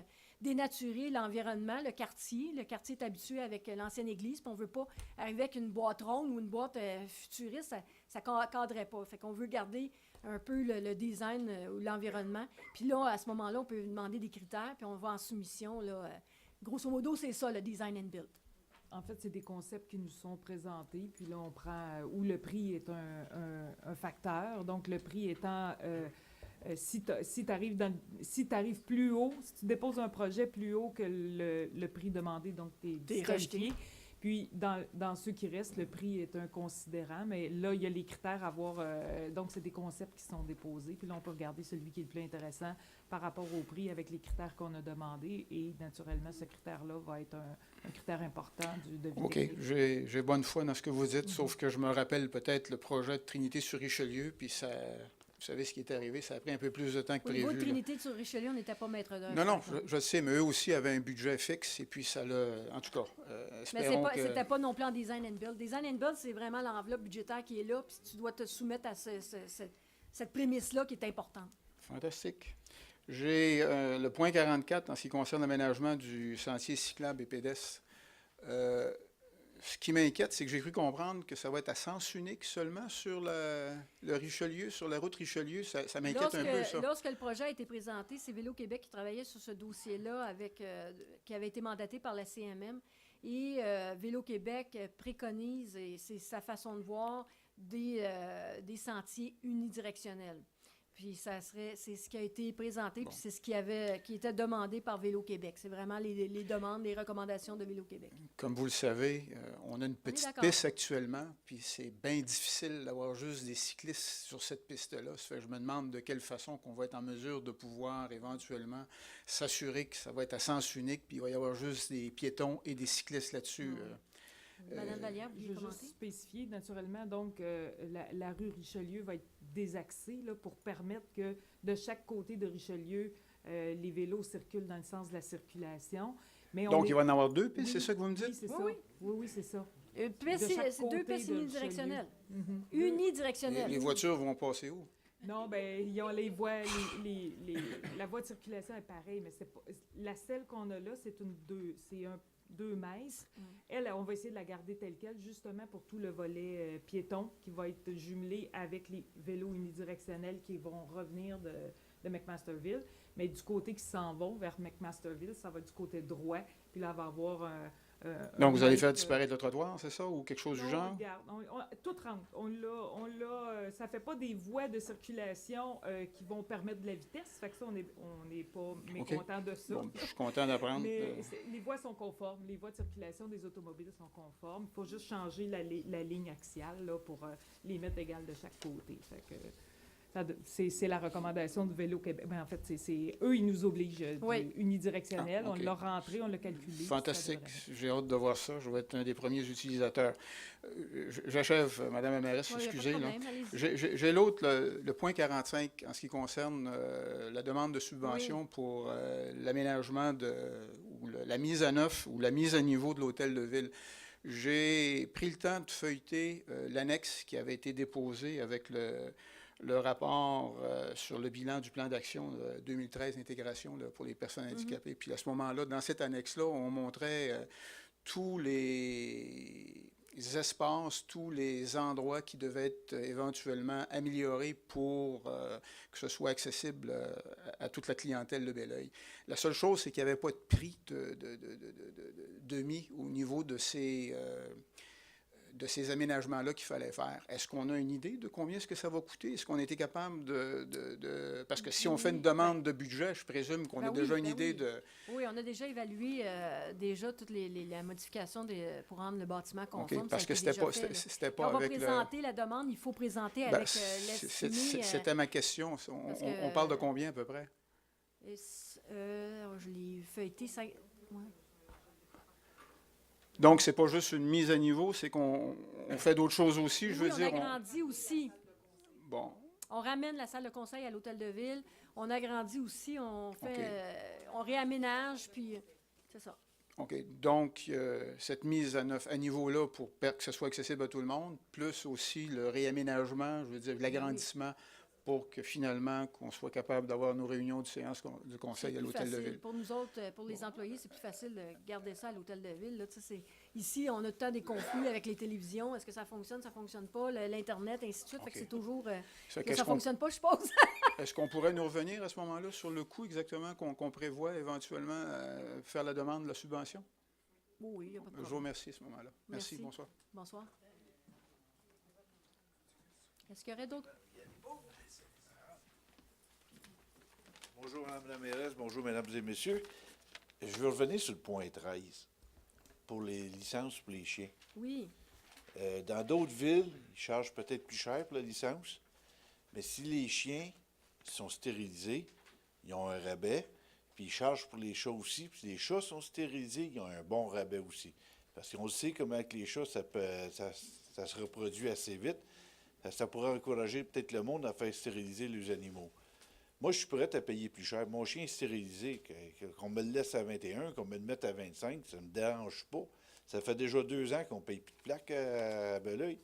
dénaturer l'environnement, le quartier. Le quartier est habitué avec l'ancienne église, puis on ne veut pas arriver avec une boîte ronde ou une boîte futuriste, ça ne cadrerait pas. Fait qu'on veut garder un peu le design ou l'environnement. Puis là, à ce moment-là, on peut demander des critères, puis on va en soumission là, grosso modo, c'est ça, le design and build. En fait, c'est des concepts qui nous sont présentés, puis là, on prend où le prix est un facteur. Donc, le prix étant, si tu arrives plus haut, si tu déposes un projet plus haut que le prix demandé, donc tu es disqualifié. Puis, dans ceux qui restent, le prix est un considérant, mais là, il y a les critères à voir. Donc, c'est des concepts qui sont déposés. Puis là, on peut regarder celui qui est le plus intéressant par rapport au prix avec les critères qu'on a demandés. Et naturellement, ce critère-là va être un critère important du devis OK. technique. J'ai bonne foi dans ce que vous dites, sauf que je me rappelle peut-être le projet de Trinité-sur-Richelieu, puis ça... Vous savez ce qui est arrivé, ça a pris un peu plus de temps que Au niveau prévu. de là. Trinité sur Richelieu, on n'était pas maître d'œuvre. Non, non, par exemple. je sais, mais eux aussi avaient un budget fixe, et puis ça l'a... En tout cas, Mais espérons que... c'était pas non plus en design and build. Design and build, c'est vraiment l'enveloppe budgétaire qui est là, puis tu dois te soumettre à cette prémisse-là qui est importante. Fantastique. J'ai le point 44 en ce qui concerne l'aménagement du sentier cyclable et pédestre. Ce qui m'inquiète, c'est que j'ai cru comprendre que ça va être à sens unique seulement sur le Richelieu, sur la route Richelieu. Ça m'inquiète un peu, ça. Lorsque le projet a été présenté, c'est Vélo-Québec qui travaillait sur ce dossier-là, qui avait été mandaté par la CMM. Et Vélo-Québec préconise, et c'est sa façon de voir, des sentiers unidirectionnels. Puis c'est ce qui a été présenté, puis c'est ce qui était demandé par Vélo-Québec. C'est vraiment les demandes, les recommandations de Vélo-Québec. Comme vous le savez, on a une petite d'accord. piste actuellement, puis c'est bien difficile d'avoir juste des cyclistes sur cette piste-là. Ça fait que je me demande de quelle façon qu'on va être en mesure de pouvoir éventuellement s'assurer que ça va être à sens unique, puis il va y avoir juste des piétons et des cyclistes là-dessus. Madame Vallière, vous Je voulez veux commenter? juste spécifier, naturellement, donc, la rue Richelieu va être désaxée là, pour permettre que de chaque côté de Richelieu, les vélos circulent dans le sens de la circulation. Mais Donc, il va y en avoir deux pistes, Oui, c'est ça que vous me dites? Oui, c'est ça. Oui. Oui, c'est ça. C'est chaque c'est deux côté pistes de unidirectionnelles. Mhm. Unidirectionnelles. Les voitures vont passer où? Non, ben ils ont les voies, la voie de circulation est pareille, mais c'est pas la selle qu'on a là, c'est un 2 mètres. Elle, on va essayer de la garder telle quelle, justement pour tout le volet piéton qui va être jumelé avec les vélos unidirectionnels qui vont revenir de McMasterville. Mais du côté qui s'en vont vers McMasterville, ça va du côté droit. Puis là, on va avoir Donc, vous allez mètre, faire disparaître le trottoir, c'est ça? Ou quelque chose du non, genre? regarde, tout rentre. On l'a, ça fait pas des voies de circulation qui vont permettre de la vitesse. Fait que ça, on n'est pas mécontent de ça. Bon, je suis content d'apprendre. Mais les voies sont conformes. Les voies de circulation des automobiles sont conformes. Il faut juste changer la ligne axiale là, pour les mettre égales de chaque côté. Fait que, c'est la recommandation du Vélo-Québec. Ben, en fait, eux, ils nous obligent unidirectionnel. Ah, OK. On l'a rentré, on l'a calculé. Fantastique. J'ai hâte de voir ça. Je vais être un des premiers utilisateurs. J'achève, Madame la mairesse, Oui, y a pas de excusez. Là. problème, allez-y. J'ai l'autre, le point 45, en ce qui concerne la demande de subvention pour l'aménagement ou la mise à neuf ou la mise à niveau de l'hôtel de ville. J'ai pris le temps de feuilleter l'annexe qui avait été déposée avec le rapport sur le bilan du plan d'action 2013 d'intégration pour les personnes handicapées. Puis à ce moment-là, dans cette annexe-là, on montrait tous les espaces, tous les endroits qui devaient être éventuellement améliorés pour que ce soit accessible à toute la clientèle de Belleuil. La seule chose, c'est qu'il n'y avait pas de prix de mis au niveau de ces aménagements-là qu'il fallait faire. Est-ce qu'on a une idée de combien est-ce que ça va coûter? Est-ce qu'on a été capable parce que si on fait une demande de budget, je présume qu'on a déjà une idée de... Oui, on a déjà évalué toute la modification pour rendre le bâtiment conforme. OK, parce ça a que été c'était déjà pas, fait, là. c'était Quand pas on va avec présenter la demande, il faut présenter Ben, avec l'estimé. c'était ma question. On parle de combien à peu près? Je l'ai feuilleté. Donc, c'est pas juste une mise à niveau, c'est qu'on fait d'autres choses aussi, je veux on dire. agrandit aussi. Bon, On ramène la salle de conseil à l'hôtel de ville. On agrandit aussi. On fait, on réaménage, puis c'est ça. OK. Donc, cette mise à niveau-là pour que ce soit accessible à tout le monde, plus aussi le réaménagement, je veux dire, l'agrandissement pour que finalement, qu'on soit capable d'avoir nos réunions de séance du conseil C'est à plus l'hôtel de facile. ville. Pour nous autres, pour les employés, c'est plus facile de garder ça à l'hôtel de ville. Là. Tu sais, ici, on a tout le temps des conflits avec les télévisions. Est-ce que ça fonctionne pas, l'Internet, ainsi de suite. Fait que OK. c'est toujours Fait que qu'est-ce ça qu'on- fonctionne pas, je suppose. Est-ce qu'on pourrait nous revenir à ce moment-là sur le coût exactement qu'on prévoit éventuellement faire la demande de la subvention? Oui, il n'y a pas de Je vous problème. remercie à ce moment-là. Merci, Merci. bonsoir. Bonsoir. Est-ce qu'il y aurait d'autres? Bonjour, Mme la mairesse. Bonjour, Mesdames et Messieurs. Je veux revenir sur le point 13 pour les licences pour les chiens. Oui. Dans d'autres villes, ils chargent peut-être plus cher pour la licence, mais si les chiens sont stérilisés, ils ont un rabais, puis ils chargent pour les chats aussi. Puis si les chats sont stérilisés, ils ont un bon rabais aussi. Parce qu'on sait comment avec les chats, ça se reproduit assez vite. Ça pourrait encourager peut-être le monde à faire stériliser les animaux. Moi, je suis prêt à payer plus cher. Mon chien est stérilisé, qu'on me le laisse à 21, qu'on me le mette à 25, ça ne me dérange pas. Ça fait déjà 2 ans qu'on ne paye plus de plaques à Belleuil.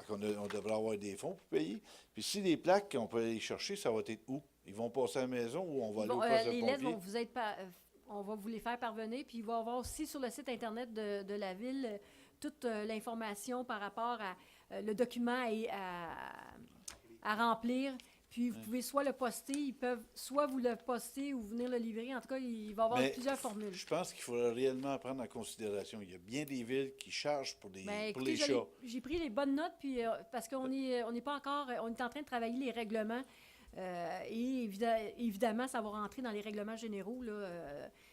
On devrait avoir des fonds pour payer. Puis si les plaques qu'on peut aller chercher, ça va être où? Ils vont passer à la maison ou on va aller Bon, au poste de les lettres pompier? vont vous être on va vous les faire parvenir, puis il va y avoir aussi sur le site Internet de la Ville toute l'information par rapport à le document à remplir. Puis vous pouvez soit le poster, ils peuvent soit vous le poster ou venir le livrer. En tout cas, il va y avoir Mais plusieurs formules. Je pense qu'il faudrait réellement prendre en considération. Il y a bien des villes qui chargent pour Ben, pour écoutez, les chats. j'ai pris les bonnes notes, puis parce qu'on n'est pas encore, on est en train de travailler les règlements. Et évidemment, ça va rentrer dans les règlements généraux. Là,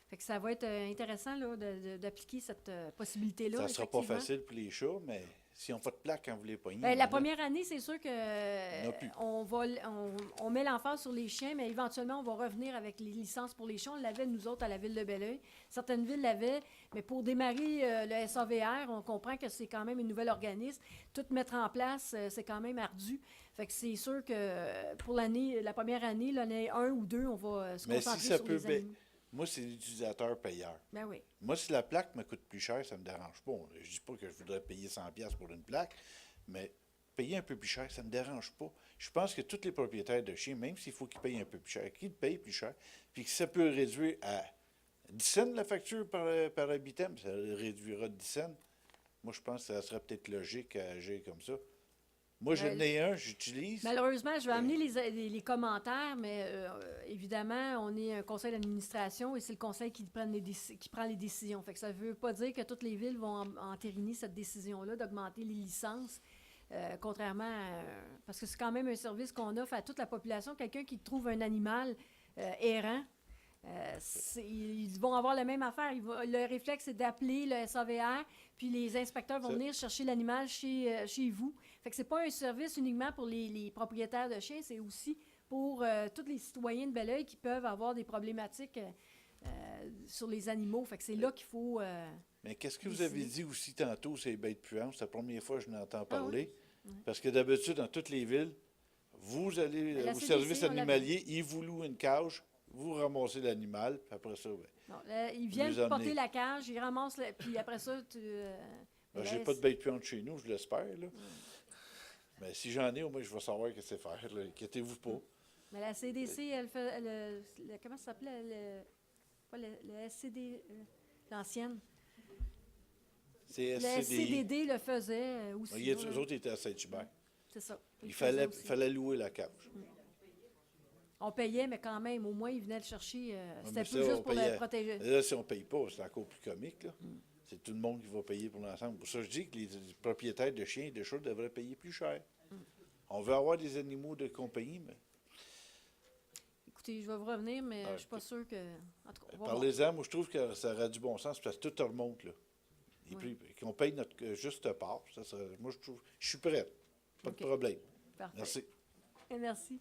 fait que ça va être intéressant là, d'appliquer cette possibilité-là. Ça ne sera pas effectivement. facile pour les chats, mais si on fait de plaques quand vous les pognez. Ben, la là, première année, c'est sûr que en a plus. on met l'emphase sur les chiens, mais éventuellement, on va revenir avec les licences pour les chiens. On l'avait, nous autres, à la ville de Belleuil. Certaines villes l'avaient, mais pour démarrer le SAVR, on comprend que c'est quand même un nouvel organisme. Tout mettre en place, c'est quand même ardu. Fait que c'est sûr que pour la première année, l'année 1 ou 2, on va se Mais si concentrer ça sur peut les animaux. Moi, c'est l'utilisateur payeur. Ben oui. Moi, si la plaque me coûte plus cher, ça ne me dérange pas. Je ne dis pas que je voudrais payer 100$ pour une plaque, mais payer un peu plus cher, ça ne me dérange pas. Je pense que tous les propriétaires de chiens, même s'il faut qu'ils payent un peu plus cher, qu'ils payent plus cher, puis que ça peut réduire à 10 cents la facture par habitant, ça réduira de 10 cents. Moi, je pense que ça serait peut-être logique à agir comme ça. Moi, j'en ai un, j'utilise. Malheureusement, je vais amener les commentaires, mais évidemment, on est un conseil d'administration et c'est le conseil qui prend les décisions. Fait que ça ne veut pas dire que toutes les villes vont entériner cette décision-là d'augmenter les licences, contrairement à... Parce que c'est quand même un service qu'on offre à toute la population. Quelqu'un qui trouve un animal errant, ils vont avoir la même affaire. Le réflexe, c'est d'appeler le SAVR, puis les inspecteurs vont venir chercher l'animal chez vous. Fait que c'est pas un service uniquement pour les propriétaires de chiens, c'est aussi pour tous les citoyens de Belleuil qui peuvent avoir des problématiques sur les animaux. Fait que c'est là qu'il faut... Mais qu'est-ce que vous avez dit aussi tantôt, ces bêtes puantes? C'est la première fois que je n'entends parler. oui? Parce que d'habitude, dans toutes les villes, vous allez La au CDC, service on l'avait. animalier, ils vous louent une cage, vous ramassez l'animal, puis après ça, ben, Non, là, ils viennent les porter emmener. la cage, ils ramassent, puis après ça, j'ai pas de bêtes puantes chez nous, je l'espère, là. Mais si j'en ai, au moins, je vais savoir ce que c'est faire, là. Inquiétez-vous pas. Mais la CDC, elle fait... comment ça s'appelait? Pas le SCD... l'ancienne. C'est Le SCDI. SCDD le faisait aussi. Eux là. autres étaient à Saint-Hubert. C'est ça. Ils Il le faisaient aussi. fallait louer la cage. On payait, mais quand même, au moins, ils venaient le chercher. C'était mais plus ça, juste on pour payait. le protéger. Là, si on ne paye pas, c'est encore plus comique, là. C'est tout le monde qui va payer pour l'ensemble. Pour ça, je dis que les propriétaires de chiens et de chats devraient payer plus cher. On veut avoir des animaux de compagnie, mais Écoutez, je vais vous revenir, mais Ah, je suis pas ok. sûre que... En tout cas, on va voir. parlez-en. Moi, je trouve que ça aurait du bon sens parce que tout remonte, là. Et Oui. puis, qu'on paye notre juste part. Moi, je suis prêt. Pas Ok. de problème. Parfait. Merci. Et merci.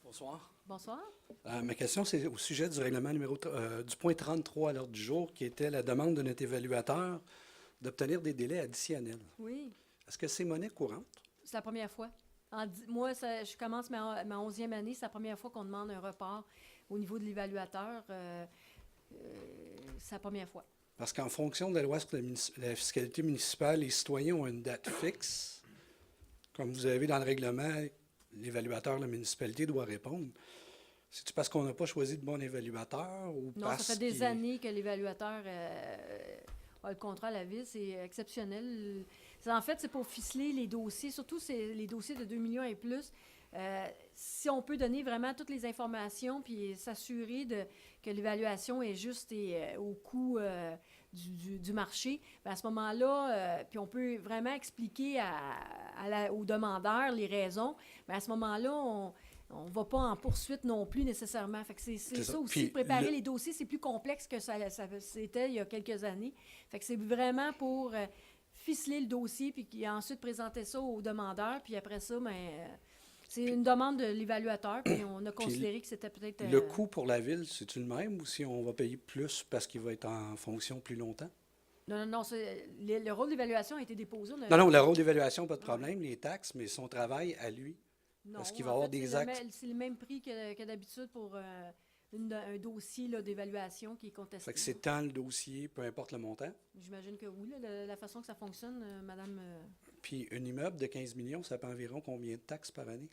Bonsoir. Bonsoir. Ma question, c'est au sujet du règlement du point 33 à l'ordre du jour, qui était la demande de notre évaluateur d'obtenir des délais additionnels. Oui, Est-ce que c'est monnaie courante? c'est la première fois. Moi, je commence ma 11e année. C'est la première fois qu'on demande un report au niveau de l'évaluateur. C'est la première fois. Parce qu'en fonction de la loi sur la fiscalité municipale, les citoyens ont une date fixe Comme vous avez dans le règlement, l'évaluateur de la municipalité doit répondre. C'est-tu parce qu'on n'a pas choisi de bon évaluateur ou Non, parce ça fait des qu'il- années que l'évaluateur a le contrat à la ville. C'est exceptionnel. En fait, c'est pour ficeler les dossiers, surtout les dossiers de 2 millions et plus. Si on peut donner vraiment toutes les informations puis s'assurer que l'évaluation est juste et au coût du marché, bien à ce moment-là, puis on peut vraiment expliquer aux demandeurs les raisons, bien à ce moment-là, on ne va pas en poursuite non plus nécessairement. Fait que c'est ça aussi, Puis préparer les dossiers, c'est plus complexe que ça c'était il y a quelques années. Fait que c'est vraiment pour ficeler le dossier puis ensuite présenter ça aux demandeurs, puis après ça, c'est une demande de l'évaluateur, puis on a considéré que c'était peut-être... Le coût pour la ville, c'est-tu le même ou si on va payer plus parce qu'il va être en fonction plus longtemps? Non, le rôle d'évaluation a été déposé. Non, le rôle d'évaluation, pas de problème, les taxes, mais son travail à lui. Non, Est-ce qu'il va en avoir fait, des c'est actes? c'est le même prix que d'habitude pour un dossier là, d'évaluation qui est contesté. Fait que c'est tant le dossier, peu importe le montant. J'imagine que oui, là, la façon que ça fonctionne, madame... Puis un immeuble de 15 millions, ça paie environ combien de taxes par année?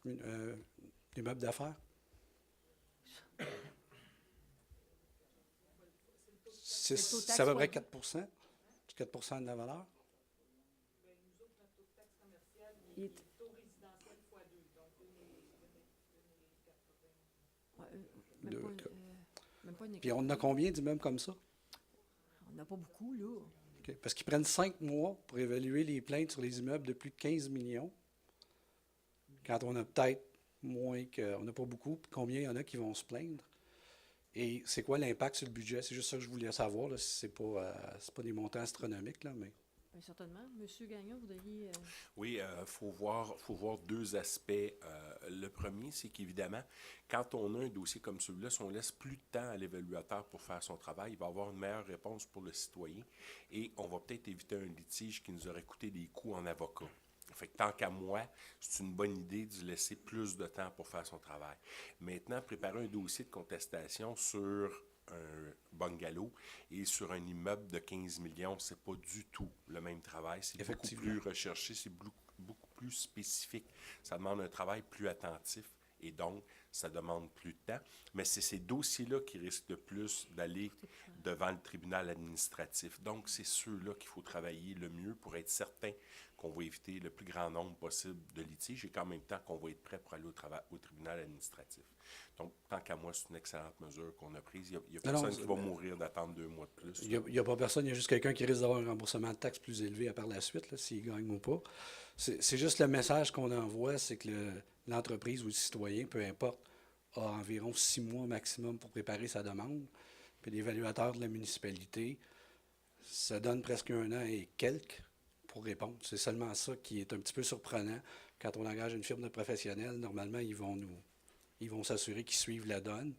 Un immeuble d'affaires? C'est Le taux de à taxe peu près fois 4 4 de la valeur? il est- Ouais, même, Deux, pas, quatre. même pas une Puis on en a combien d'immeubles comme ça? On n'a pas beaucoup, là. OK. Parce qu'ils prennent 5 mois pour évaluer les plaintes sur les immeubles de plus de 15 millions. Quand on a peut-être moins que... On n'a pas beaucoup. Puis combien il y en a qui vont se plaindre? Et c'est quoi l'impact sur le budget? C'est juste ça que je voulais savoir. Là, si c'est pas des montants astronomiques, là, mais... Bien, certainement. Monsieur Gagnon, vous devriez... Oui, faut voir deux aspects. Le premier, c'est qu'évidemment, quand on a un dossier comme celui-là, si on laisse plus de temps à l'évaluateur pour faire son travail, il va avoir une meilleure réponse pour le citoyen et on va peut-être éviter un litige qui nous aurait coûté des coûts en avocat. Fait que tant qu'à moi, c'est une bonne idée de laisser plus de temps pour faire son travail. Maintenant, préparer un dossier de contestation sur un bungalow et sur un immeuble de 15 millions, c'est pas du tout le même travail. C'est beaucoup Effectivement. plus recherché, c'est beaucoup plus spécifique. Ça demande un travail plus attentif et donc, ça demande plus de temps. Mais c'est ces dossiers-là qui risquent de plus d'aller devant le tribunal administratif. Donc, c'est ceux-là qu'il faut travailler le mieux pour être certain qu'on va éviter le plus grand nombre possible de litiges et qu'en même temps, qu'on va être prêt pour aller au tribunal administratif. Donc, tant qu'à moi, c'est une excellente mesure qu'on a prise. Il n'y a personne qui va mourir d'attendre 2 mois de plus. Il n'y a pas personne, il y a juste quelqu'un qui risque d'avoir un remboursement de taxes plus élevé par la suite, là, s'il gagne ou pas. C'est juste le message qu'on envoie, c'est que l'entreprise ou le citoyen, peu importe, a environ 6 mois maximum pour préparer sa demande. Puis l'évaluateur de la municipalité, ça donne presque 1 an et quelques pour répondre. C'est seulement ça qui est un petit peu surprenant. Quand on engage une firme de professionnels, normalement, ils vont s'assurer qu'ils suivent la donne.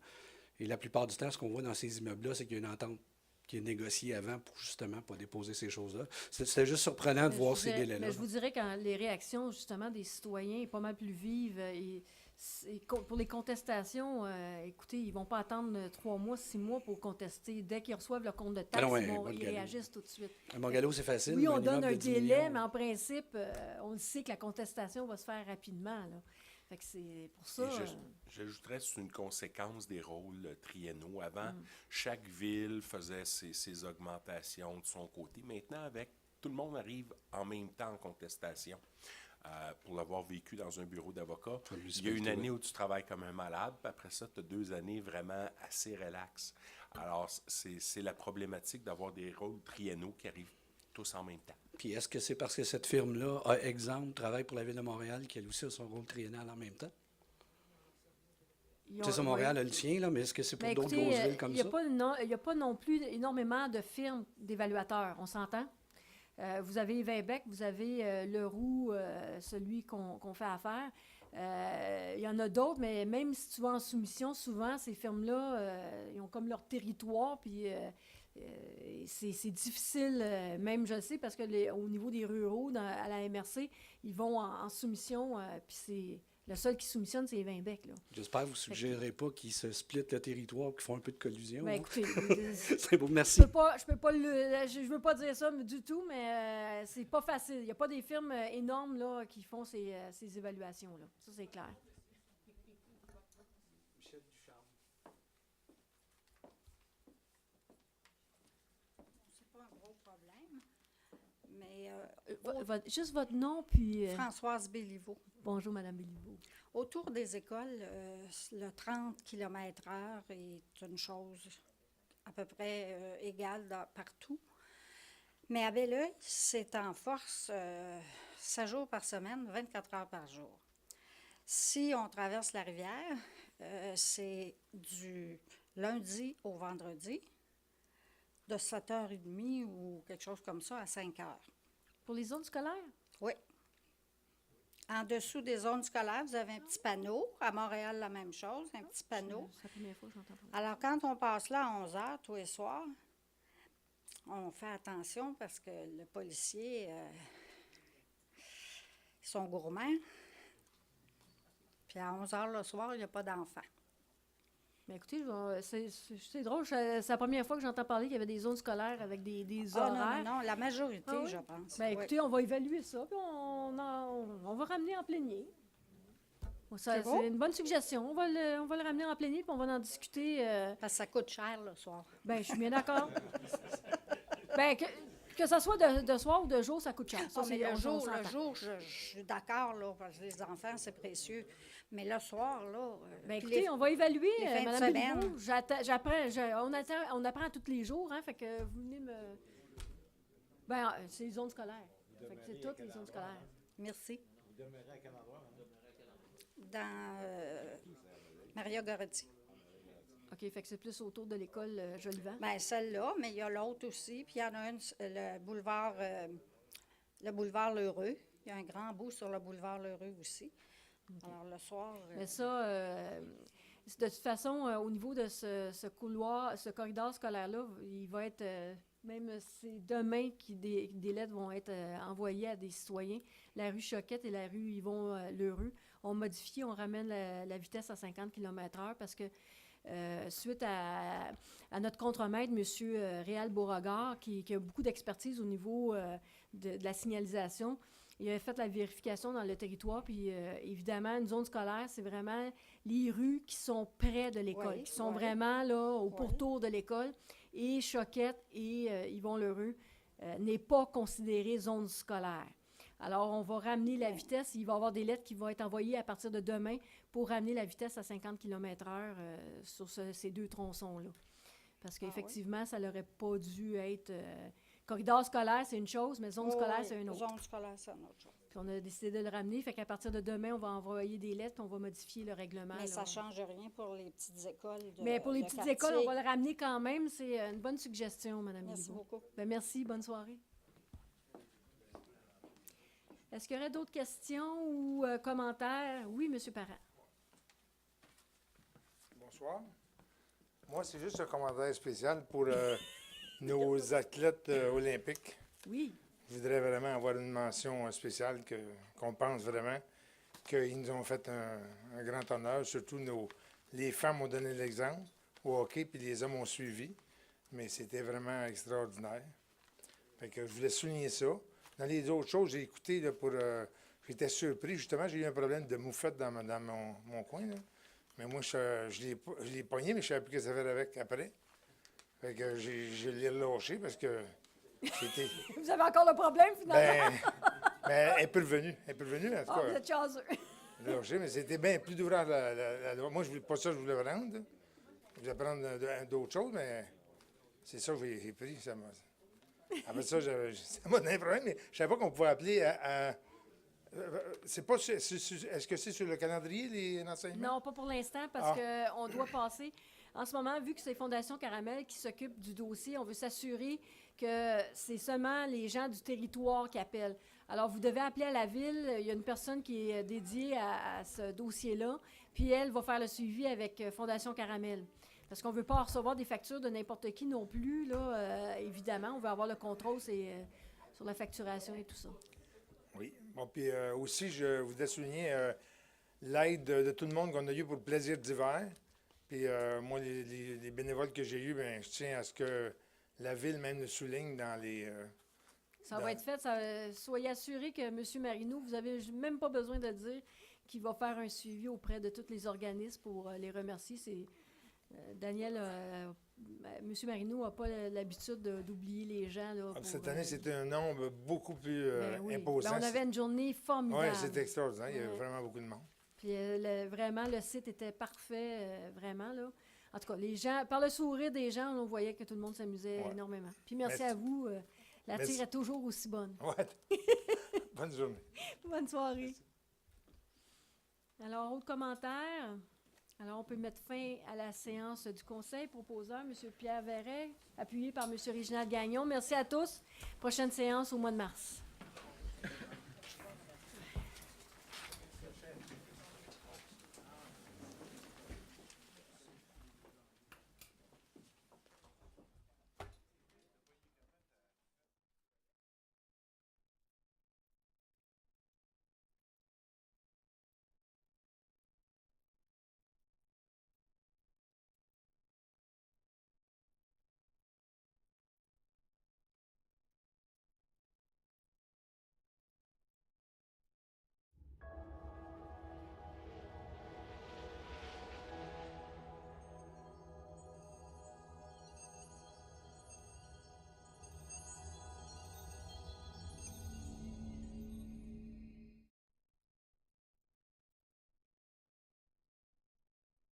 Et la plupart du temps, ce qu'on voit dans ces immeubles-là, c'est qu'il y a une entente qui est négociée avant pour justement pas déposer ces choses-là. C'était juste surprenant de voir ces délais-là. Mais je vous dirais que les réactions, justement, des citoyens est pas mal plus vives. Pour les contestations, écoutez, ils vont pas attendre 3 mois, 6 mois pour contester. Dès qu'ils reçoivent le compte de taxes, Ah non, ouais, ils réagissent tout de suite. Un bungalow, c'est facile. Oui, mais on donne immeuble un de 10 délai, millions, mais en principe, on le sait que la contestation va se faire rapidement, là. Fait que c'est pour ça... Et j'ajouterais que c'est une conséquence des rôles triennaux. Avant, chaque ville faisait ses augmentations de son côté. Maintenant, tout le monde arrive en même temps en contestation. Pour l'avoir vécu dans un bureau d'avocat, il y a une année où tu travailles comme un malade, puis après ça, tu as 2 années vraiment assez relax. Alors, c'est la problématique d'avoir des rôles triennaux qui arrivent tous en même temps. Puis est-ce que c'est parce que cette firme-là, exemple, travaille pour la Ville de Montréal, qu'elle aussi a son rôle triennal en même temps? C'est ça, Montréal a le sien, là, mais est-ce que c'est pour d'autres grosses villes comme ça? Il n'y a pas non plus énormément de firmes d'évaluateurs, on s'entend? Vous avez Webeck, vous avez Leroux, celui qu'on fait affaire. Il y en a d'autres, mais même si tu vas en soumission, souvent, ces firmes-là, ils ont comme leur territoire, puis c'est difficile, même je le sais, parce que au niveau des ruraux, à la MRC, ils vont en soumission, puis c'est Le seul qui soumissionne, c'est Vinbec, là. J'espère que vous ne suggérez pas qu'ils se splitent le territoire et qu'ils font un peu de collusion. Ben, hein? écoutez, C'est beau, merci. je veux pas dire ça du tout, mais c'est pas facile. Il n'y a pas des firmes énormes là, qui font ces évaluations-là. Ça, c'est clair. C'est pas un gros problème. Mais Juste votre nom, puis... Françoise Béliveau. Bonjour, Madame Béliveau. Autour des écoles, le 30 km/h est une chose à peu près égale partout. Mais à Belleuil, c'est en force 7 jours par semaine, 24 heures par jour. Si on traverse la rivière, c'est du lundi au vendredi, de 7h30 ou quelque chose comme ça à 5h. Pour les zones scolaires? Oui. En dessous des zones scolaires, vous avez un petit panneau. À Montréal, la même chose, un petit panneau. C'est la première fois que j'entends parler. Alors, quand on passe là à 11h tous les soirs, on fait attention parce que le policier, ils sont gourmands. Puis à 11h le soir, il n'y a pas d'enfants. Mais écoutez, c'est drôle. C'est la première fois que j'entends parler qu'il y avait des zones scolaires avec des Ah, horaires. non, la majorité, Ah oui? je pense. Ben, Oui. écoutez, on va évaluer ça, puis on va ramener en plénier. Bon, C'est beau. c'est une bonne suggestion. On va le ramener en plénier, puis on va en discuter. Parce que ça coûte cher le soir. Ben, je suis bien d'accord. Ben, que ça soit de soir ou de jour, ça coûte cher. Ça, Ah, mais on le jour, s'entend. je suis d'accord, là, parce que les enfants, c'est précieux. Mais le soir, là... Ben, puis écoutez, on va évaluer, les fins de Mme semaine. Béliveau. On apprend tous les jours, hein, fait que vous venez me... Ben, c'est les zones scolaires. Fait que c'est toutes les zones scolaires. Merci. Dans Maria Goretti. OK, fait que c'est plus autour de l'école Jolivan. Bien, celle-là, mais il y a l'autre aussi. Puis il y en a une, le boulevard Lheureux. Il y a un grand bout sur le boulevard Lheureux aussi. Alors, le soir... Mais ça, de toute façon, au niveau de ce couloir, ce corridor scolaire-là, il va être... même c'est demain que des lettres vont être envoyées à des citoyens. La rue Choquette et la rue Yvon-Lheureux ont modifié, on ramène la vitesse à 50 km/h parce que suite à notre contremaître, M. Réal Beauregard, qui a beaucoup d'expertise au niveau de la signalisation, il a fait la vérification dans le territoire, puis évidemment, une zone scolaire, c'est vraiment les rues qui sont près de l'école, Oui, qui sont oui. vraiment là au Oui. pourtour de l'école. Et Choquette et Yvon-Lheureux n'est pas considéré zone scolaire. Alors, on va ramener la vitesse. Il va y avoir des lettres qui vont être envoyées à partir de demain pour ramener la vitesse à 50 km/h sur ces deux tronçons-là. Parce qu'effectivement, ça n'aurait pas dû être... corridor scolaire, c'est une chose, mais zone scolaire, c'est une autre. Zone scolaire, c'est une autre chose. Puis on a décidé de le ramener. Fait qu'à partir de demain, on va envoyer des lettres, puis on va modifier le règlement. Mais ça là. ne change rien pour les petites écoles Mais pour les de petites quartier. écoles, on va le ramener quand même. C'est une bonne suggestion, Mme Merci Béliveau. beaucoup. Ben, merci, bonne soirée. Est-ce qu'il y aurait d'autres questions ou commentaires? Oui, M. Parent. Bonsoir. Moi, c'est juste un commentaire spécial pour nos athlètes olympiques. Oui. Je voudrais vraiment avoir une mention spéciale qu'on pense vraiment qu'ils nous ont fait un grand honneur. Surtout les femmes ont donné l'exemple au hockey, puis les hommes ont suivi. Mais c'était vraiment extraordinaire. Fait que je voulais souligner ça. Dans les autres choses, j'ai écouté là, j'étais surpris. Justement, j'ai eu un problème de moufette dans mon coin. Là. Mais moi, je l'ai pogné, mais je ne savais plus ce que ça fait avec après. Fait que je l'ai relâché parce que c'était... Vous avez encore le problème, finalement? Ben, elle est plus revenue. Elle est plus revenue, en tout Ah, vous cas. êtes chanceux. Relâché, mais c'était bien plus d'ouvrir la loi. Moi, je voulais pas ça, je voulais prendre. Je voulais prendre d'autres choses, mais c'est ça que j'ai pris. Après ça, ça m'a donné un problème, mais je ne savais pas qu'on pouvait appeler c'est pas est-ce que c'est sur le calendrier, les enseignements? Non, pas pour l'instant, parce qu'on doit passer... En ce moment, vu que c'est Fondation Caramel qui s'occupe du dossier, on veut s'assurer que c'est seulement les gens du territoire qui appellent. Alors, vous devez appeler à la ville. Il y a une personne qui est dédiée à ce dossier-là, puis elle va faire le suivi avec Fondation Caramel. Parce qu'on ne veut pas recevoir des factures de n'importe qui non plus, là, évidemment. On veut avoir le contrôle sur la facturation et tout ça. Oui. Bon, puis aussi, je voudrais souligner l'aide de tout le monde qu'on a eu pour le plaisir d'hiver. Puis moi, les bénévoles que j'ai eus, ben, je tiens à ce que la ville même le souligne dans les... Ça va être fait. Soyez assurés que M. Marino, vous n'avez même pas besoin de dire qu'il va faire un suivi auprès de tous les organismes pour les remercier. C'est Daniel, M. Marino n'a pas l'habitude d'oublier les gens. Là, Cette année, c'était un nombre beaucoup plus oui. imposant. Ben, on avait une journée formidable. Oui, c'était extraordinaire. Il y avait vraiment beaucoup de monde. Puis vraiment, le site était parfait, vraiment. Là. En tout cas, les gens, par le sourire des gens, on voyait que tout le monde s'amusait énormément. Puis merci à vous. La tire est toujours aussi bonne. Ouais. Bonne journée. Bonne soirée. Alors, autre commentaire? Alors, on peut mettre fin à la séance du conseil proposeur, M. Pierre Verret, appuyé par M. Réginald Gagnon. Merci à tous. Prochaine séance au mois de mars.